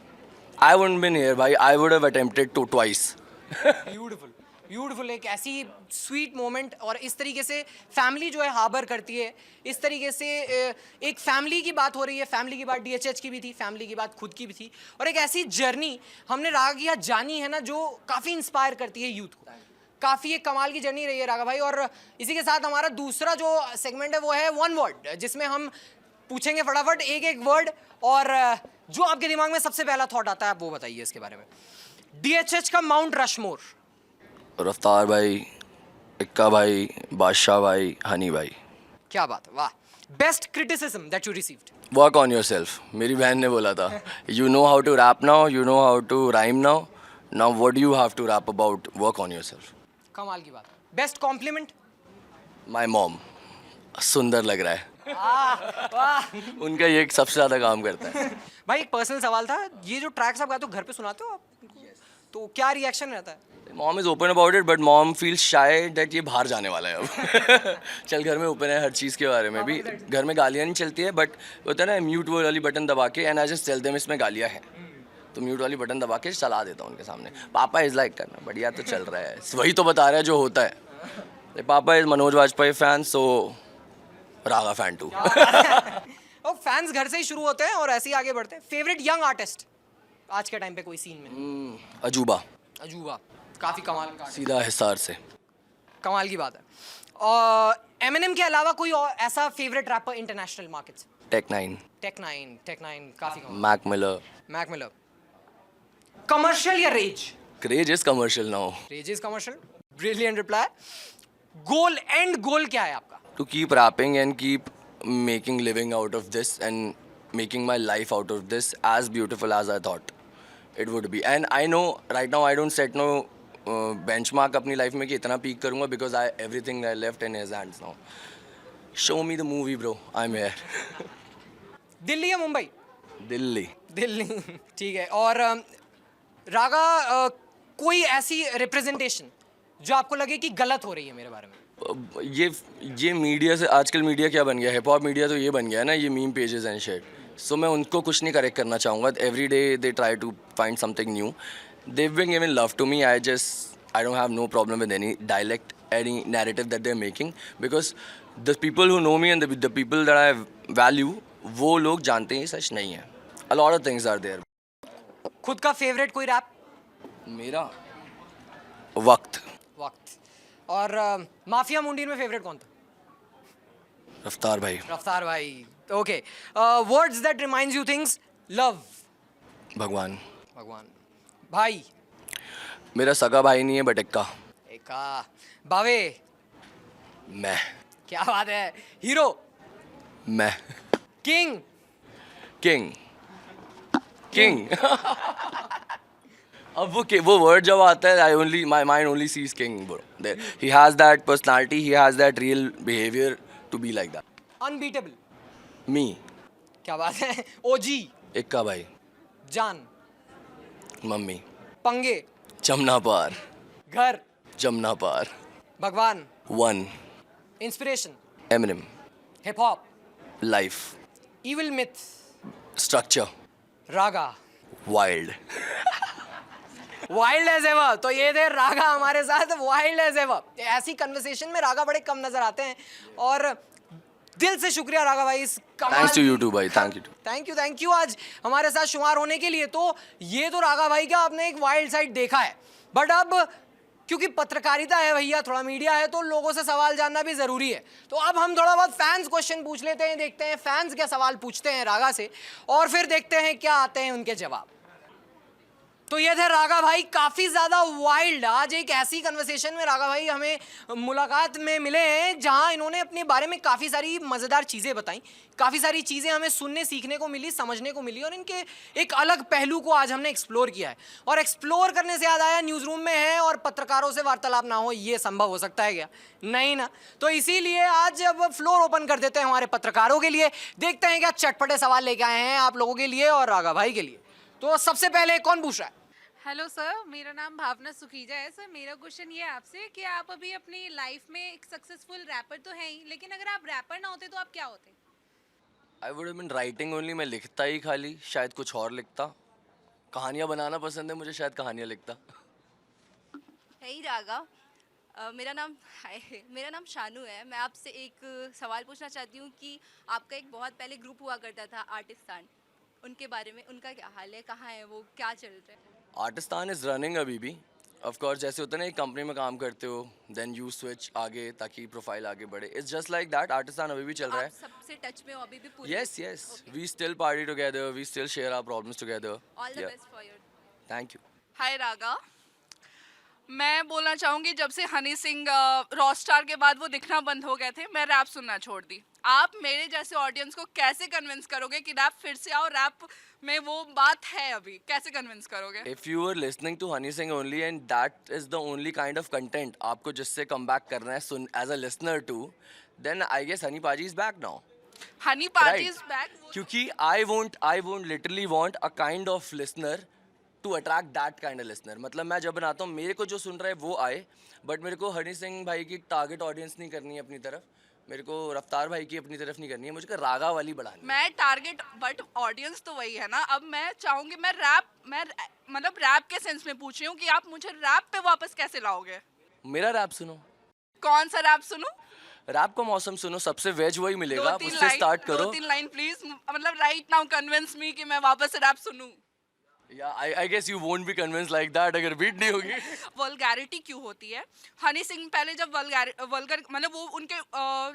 I wouldn't been here भाई, I would have attempted to twice. Beautiful. एक ऐसी स्वीट मोमेंट और इस तरीके से फैमिली जो है हार्बर करती है. इस तरीके से एक फैमिली की बात हो रही है, फैमिली की बात DHH की भी थी, फैमिली की बात खुद की भी थी और एक ऐसी जर्नी हमने रागा जानी है ना जो काफ़ी इंस्पायर करती है यूथ को. काफ़ी एक कमाल की जर्नी रही है रागा भाई. और इसी के साथ हमारा दूसरा जो सेगमेंट है वो है वन वर्ड, जिसमें हम पूछेंगे फटाफट एक वर्ड और जो आपके दिमाग में सबसे पहला थॉट आता है आप वो बताइए इसके बारे में. DHH का माउंट रशमोर. रफ्तार भाई, इक्का भाई, बादशाह भाई, हनी भाई. क्या बात है, वाह. Best criticism that you received? Work on yourself, मेरी बहन ने बोला था, you know how to rap now, you know how to rhyme now, now what you have to rap about, work on yourself. कमाल की बात. Best compliment? My mom, सुंदर लग रहा है. वाह. उनका ये एक सबसे ज़्यादा काम करता है. भाई एक पर्सनल सवाल था, ये जो ट्रैक्स आप गाते हो घर पे सुनाते हो आप? तो क्या रिएक्शन रहता है? Mom is open about it, but mom feel shy that ये बाहर जाने वाला है अब. चल घर में ओपन है हर चीज़ के बारे में भी. घर में गालियाँ नहीं चलती है, बट होता है ना म्यूट वो वाली बटन दबा के, and I just tell them इसमें गालियाँ हैं, तो म्यूट वाली बटन दबा के चला देता हूँ उनके सामने. पापा इज़ लाइक करना बढ़िया तो चल रहा है, वही तो बता रहा है जो होता है. पापा is Manoj Vajpayee fan, so Raga fan too. और फैंस घर से ही शुरू होते हैं और ऐसे ही आगे बढ़ते हैं. फेवरेट यंग आर्टिस्ट आज के टाइम पे कोई सीन में? अजूबा, अजूबा, काफी कमाल का artist. सीधा हिसार से. कमाल की बात है. और एमिनेम के अलावा कोई और ऐसा फेवरेट रैपर इंटरनेशनल मार्केट्स? टेक9, टेक9 काफी कमाल. Mac Miller. Mac Miller. Commercial या rage? Craze is commercial now. Rage is commercial. Brilliant reply. Goal, and goal क्या है आपका? To keep rapping and keep making living out of this and making my life out of this as beautiful as I thought it would be. And I know right now I don't set no benchmark अपनी life में कि इतना peak करूँगा, because everything I left in his hands now. Show me the movie bro, I'm here. Delhi या मुंबई? दिल्ली. दिल्ली. ठीक है. और रागा, कोई ऐसी रिप्रेजेंटेशन जो आपको लगे कि गलत हो रही है मेरे बारे में? ये मीडिया से, आजकल मीडिया क्या बन गया, हिप हॉप मीडिया तो ये बन गया है ना, ये मीम पेजेस एंड शिट. सो मैं उनको कुछ नहीं करेक्ट करना चाहूँगा. Every day they try to find something new. They've been given love to me. I don't have no problem with any dialect, any narrative that they're making, because the people who know me and the people that I value, वो लोग जानते हैं सच नहीं है. A lot of things are there. खुद का favourite कोई rap? मेरा वक्त. वक्त. और माफिया मुंडीन में फेवरेट कौन था? रफ्तार भाई. रफ्तार भाई. Okay. Words that reminds you things? Love. भगवान. भगवान. भाई. मेरा सगा भाई नहीं है बट इक्का. एका. बावे. मैं. क्या बात है. हीरो. मैं. किंग. किंग. किंग. अब वो वर्ड जब आता है, I only my mind only sees king bro. He has that personality, he has that real behaviour to be like that. Unbeatable. Me. क्या बात है. ओजी. इक्का भाई. जान. मम्मी. पंगे. जमुना पार. घर. जमुना पार. भगवान. One. Inspiration. Eminem. Hip hop. Life. Evil myth. Structure. Raga. Wild. Wild as ever. तो ये थे रागा हमारे साथ, वाइल्ड एज एवर. ऐसी कन्वर्सेशन में रागा बड़े कम नजर आते हैं, और दिल से शुक्रिया रागा भाई इस कमाल. थैंक्स टू यू टू भाई. Thank you. आज हमारे साथ शुमार होने के लिए. तो ये तो रागा भाई का आपने एक वाइल्ड साइड देखा है, बट अब क्योंकि पत्रकारिता है भैया, थोड़ा मीडिया है, तो लोगों से सवाल जानना भी जरूरी है. तो अब हम थोड़ा बहुत फैंस क्वेश्चन पूछ लेते हैं, देखते हैं फैंस क्या सवाल पूछते हैं रागा से, और फिर देखते हैं क्या आते हैं उनके जवाब. तो ये थे रागा भाई, काफी ज्यादा वाइल्ड. आज एक ऐसी कन्वर्सेशन में रागा भाई हमें मुलाकात में मिले हैं जहां इन्होंने अपने बारे में काफी सारी मजेदार चीजें बताई, काफी सारी चीजें हमें सुनने सीखने को मिली, समझने को मिली, और इनके एक अलग पहलू को आज हमने एक्सप्लोर किया है. और एक्सप्लोर करने से याद आया, न्यूज रूम में है और पत्रकारों से वार्तालाप ना हो, ये संभव हो सकता है क्या? नहीं ना. तो इसीलिए आज अब फ्लोर ओपन कर देते हैं हमारे पत्रकारों के लिए. देखते हैं क्या चटपटे सवाल लेके आए हैं आप लोगों के लिए और रागा भाई के लिए. तो सबसे पहले कौन पूछ रहा है? हेलो सर, मेरा नाम भावना सुखीजा है. सर मेरा क्वेश्चन ये है आपसे कि आप अभी अपनी लाइफ में एक सक्सेसफुल रैपर तो हैं ही, लेकिन अगर आप रैपर ना होते तो आप क्या होते? I would have been writing only. मैं लिखता ही खाली, शायद कुछ और लिखता. कहानियाँ बनाना पसंद है मुझे, शायद कहानियाँ लिखता. हे रागा, मेरा नाम शानू है. मैं आपसे एक सवाल पूछना चाहती हूँ कि आपका एक बहुत पहले ग्रुप हुआ करता था आर्टिस्तान, उनके बारे में, उनका क्या हाल है, कहाँ है वो, क्या चल रहा है? आर्टिस्तान इज़ रनिंग अभी भी. ऑफ कोर्स जैसे होता है ना, एक कंपनी में काम करते हो, देन यू स्विच आगे ताकि प्रोफाइल आगे बढ़े. It's just like that. Artistaan अभी भी चल रहा है. आप सबसे टच में हो अभी भी पूरी? Yes. We still party together, we still share our problems together. All the best for your. Thank you. Hi Raga, मैं बोलना चाहूँगी जब से हनी सिंह रॉक स्टार के बाद वो दिखना बंद हो गए थे, मैं रैप सुनना छोड़ दी. आप मेरे जैसे ऑडियंस को कैसे कन्विंस करोगे कि रैप फिर से आओ, रैप में वो बात है अभी, कैसे कन्विंस करोगे? If you were listening to Honey Singh only and that is the only kind of content आपको जिससे come back करना है सुन as a listener to, then I guess Honey Paji is back now. Honey पाजी Right. Is back. क्योंकि I won't literally want a kind of listener to attract that kind of listener. मतलब मैं जब बनाता हूँ मेरे को जो सुन रहा है वो आए, बट मेरे को हनी सिंह भाई की टारगेट ऑडियंस नहीं करनी है अपनी तरफ, मेरे को रफ्तार भाई की अपनी तरफ नहीं करनी है, मुझे रागा वाली बढ़ानी है। मैं टारगेट बट ऑडियंस तो वही है ना। अब मैं चाहूंगी मैं मतलब रैप के सेंस में पूछ रही हूँ कि आप मुझे रैप पे वापस कैसे लाओगे? मेरा रैप सुनो, कौन सा रैप सुनूं? रैप का मौसम सुनो, सबसे वेज वही मिलेगा, दो तीन उससे स्टार्ट लाइन, करो। 2-3 लाइन प्लीज, मतलब राइट नाउ कन्विंस मी कि मैं वापस रैप सुनूं। Yeah, I guess you won't be convinced like that अगर बीट नहीं होगी। वल्गैरिटी क्यों होती है? हनी सिंह पहले जब वल्गर मतलब वो उनके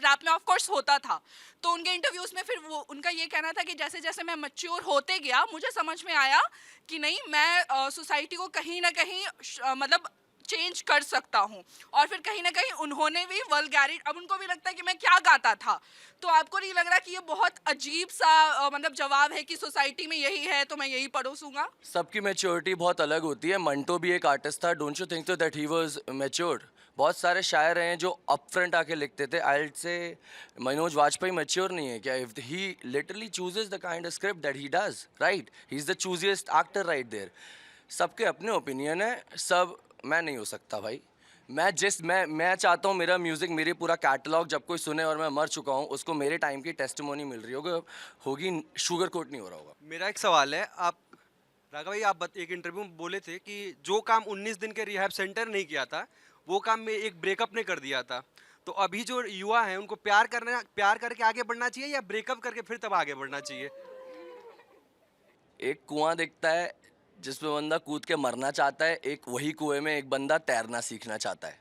रैप में ऑफ कोर्स होता था, तो उनके इंटरव्यूज में फिर वो उनका ये कहना था कि जैसे जैसे मैं मैच्योर होते गया मुझे समझ में आया कि नहीं, मैं सोसाइटी को कहीं ना कहीं मतलब चेंज कर सकता हूँ। और फिर कहीं ना कहीं उन्होंने भी वल्गैरिटी, अब उनको भी लगता है कि मैं क्या गाता था। तो आपको नहीं लग रहा कि ये बहुत अजीब सा मतलब जवाब है कि सोसाइटी में यही है तो मैं यही परोसूंगा? सबकी मैच्योरिटी बहुत अलग होती है। मंटो भी एक आर्टिस्ट था, डोंट यू थिंक तो दैट ही वाज मैच्योर्ड? बहुत सारे शायर हैं जो अप फ्रंट आके लिखते थे। आई से मनोज वाजपेयी मैच्योर नहीं है क्या? If he literally chooses the kind of script that he does, right, he is the choosiest actor right there. सबके अपने ओपिनियन है, सब मैं नहीं हो सकता भाई। मैं चाहता हूँ मेरा म्यूज़िक, मेरे पूरा कैटलॉग जब कोई सुने और मैं मर चुका हूँ उसको मेरे टाइम की टेस्टिमोनी मिल रही होगी, शुगर कोट नहीं हो रहा होगा। मेरा एक सवाल है, आप राघव भाई आप एक इंटरव्यू में बोले थे कि जो काम 19 दिन के रिहैब सेंटर नहीं किया था वो काम में एक ब्रेकअप ने कर दिया था। तो अभी जो युवा हैं उनको प्यार करके आगे बढ़ना चाहिए या ब्रेकअप करके फिर तब आगे बढ़ना चाहिए? एक कुआं दिखता है जिसमें बंदा कूद के मरना चाहता है, एक वही कुएं में एक बंदा तैरना सीखना चाहता है।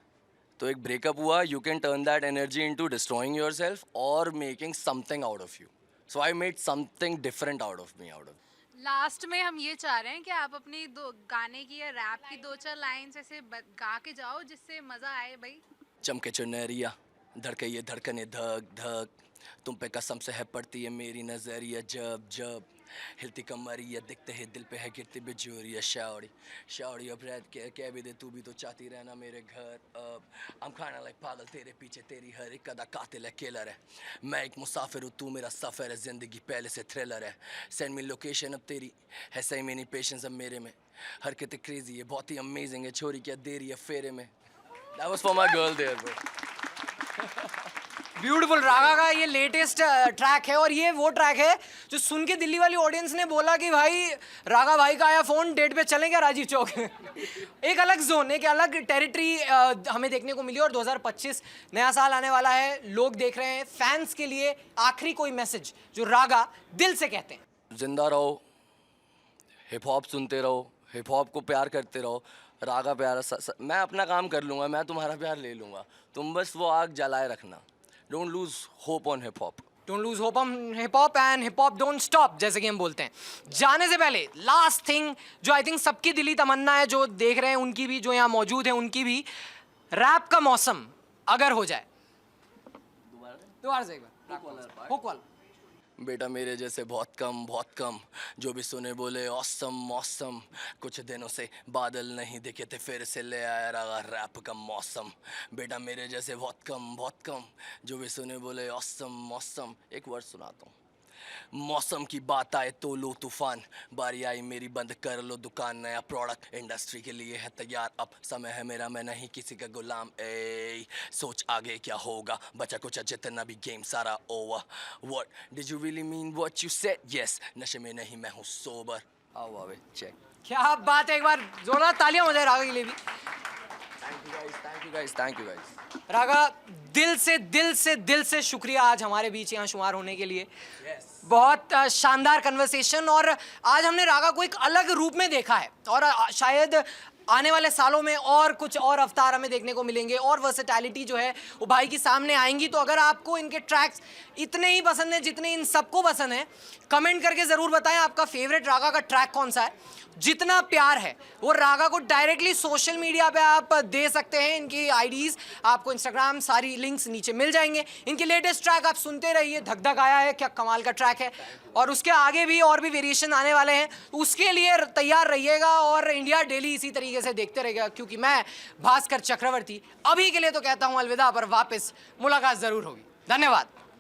तो एक ब्रेकअप हुआ, you can turn that energy into destroying yourself और making something out of you. So I made something different out of me. Last में हम ये चाह रहे हैं कि आप अपनी दो गाने की या रैप की 2-4 लाइन्स ऐसे गा के जाओ जिससे मजा आए भाई। चमके चुनरिया, धड़के ये धड़कने धक धक, तुम पे कसम से है पड़ती है मेरी नजरिया जब जब, हिलती कमरिया दिखते है दिल पे है गिरती बिजूरिया, शावड़ी शावड़ी अब रह कह भी दे तू भी तो चाहती रहना मेरे घर। अब I'm kinda like पागल तेरे पीछे, तेरी हर एक अदा कातिल है, किलर है। मैं एक मुसाफिर हूँ, तू मेरा सफ़र है, जिंदगी पहले से थ्रिलर है। सेंड मी लोकेशन अब तेरी है सही, मेरी पेशेंस अब मेरे में, हरकतें क्रेजी है, बहुत ही अमेजिंग है, छोरी क्या देरी है फेरे में। That was for my girl there bro. Beautiful. Raga का ये लेटेस्ट ट्रैक है और ये वो ट्रैक है जो सुन के दिल्ली वाली ऑडियंस ने बोला कि भाई रागा भाई का आया फोन, डेट पे चलें क्या राजीव चौक? एक अलग जोन, एक अलग टेरिटरी हमें देखने को मिली। और 2025 नया साल आने वाला है, लोग देख रहे हैं। फैंस के लिए आखिरी कोई मैसेज जो रागा दिल से कहते हैं? जिंदा रहो, हिप हॉप सुनते रहो, हिप हॉप को प्यार करते रहो। रागा प्यारा मैं अपना काम कर लूँगा, मैं तुम्हारा प्यार ले लूँगा, तुम बस वो आग जलाए रखना। Don't lose hope on hip hop. Don't lose hope on hip hop and hip hop don't stop, जैसे कि हम बोलते हैं। जाने से पहले लास्ट थिंग जो आई थिंक सबकी दिली तमन्ना है, जो देख रहे हैं उनकी भी, जो यहाँ मौजूद है उनकी भी, रैप का मौसम अगर हो जाए दोबारा से एक बार हुक वाला। बेटा मेरे जैसे बहुत कम जो भी सुने बोले ऑसम मौसम, कुछ दिनों से बादल नहीं दिखे थे, फिर से ले आया रागा रैप का मौसम। बेटा मेरे जैसे बहुत कम जो भी सुने बोले ऑसम मौसम। एक वर्ड सुनाता हूँ, मौसम की बात आए तो लो तूफान, बारी आई मेरी बंद कर लो दुकान, नया प्रोडक्ट इंडस्ट्री के लिए है तैयार, अब समय है मेरा, मैं नहीं किसी का गुलाम। ए सोच आगे क्या होगा, बचा कुछ जितना भी गेम सारा over. What did you really mean what you said? Yes, नशे में नहीं मैं हूँ सोबर। आओ आवे चेक। क्या बात है, एक बार जोरदार तालियां हो जाए रागा के लिए भी। Thank you guys. रागा दिल से शुक्रिया आज हमारे बीच यहाँ शुमार होने के लिए। बहुत शानदार कन्वर्सेशन, और आज हमने रागा को एक अलग रूप में देखा है और शायद आने वाले सालों में और कुछ और अवतार हमें देखने को मिलेंगे और वर्सेटैलिटी जो है वो भाई की सामने आएंगी। तो अगर आपको इनके ट्रैक्स इतने ही पसंद है जितने इन सबको पसंद है, कमेंट करके ज़रूर बताएं आपका फेवरेट रागा का ट्रैक कौन सा है। जितना प्यार है वो रागा को डायरेक्टली सोशल मीडिया पे आप दे सकते हैं। इनकी आईडीज़ आपको इंस्टाग्राम सारी लिंक्स नीचे मिल जाएंगे। इनके लेटेस्ट ट्रैक आप सुनते रहिए। धक धक आया है, क्या कमाल का ट्रैक है, और उसके आगे भी और भी वेरिएशन आने वाले हैं। उसके लिए तैयार रहिएगा और इंडिया डेली इसी तरीके से देखते रहेगा, क्योंकि मैं भास्कर चक्रवर्ती अभी के लिए तो कहता हूँ अलविदा, पर वापस मुलाकात ज़रूर होगी। धन्यवाद।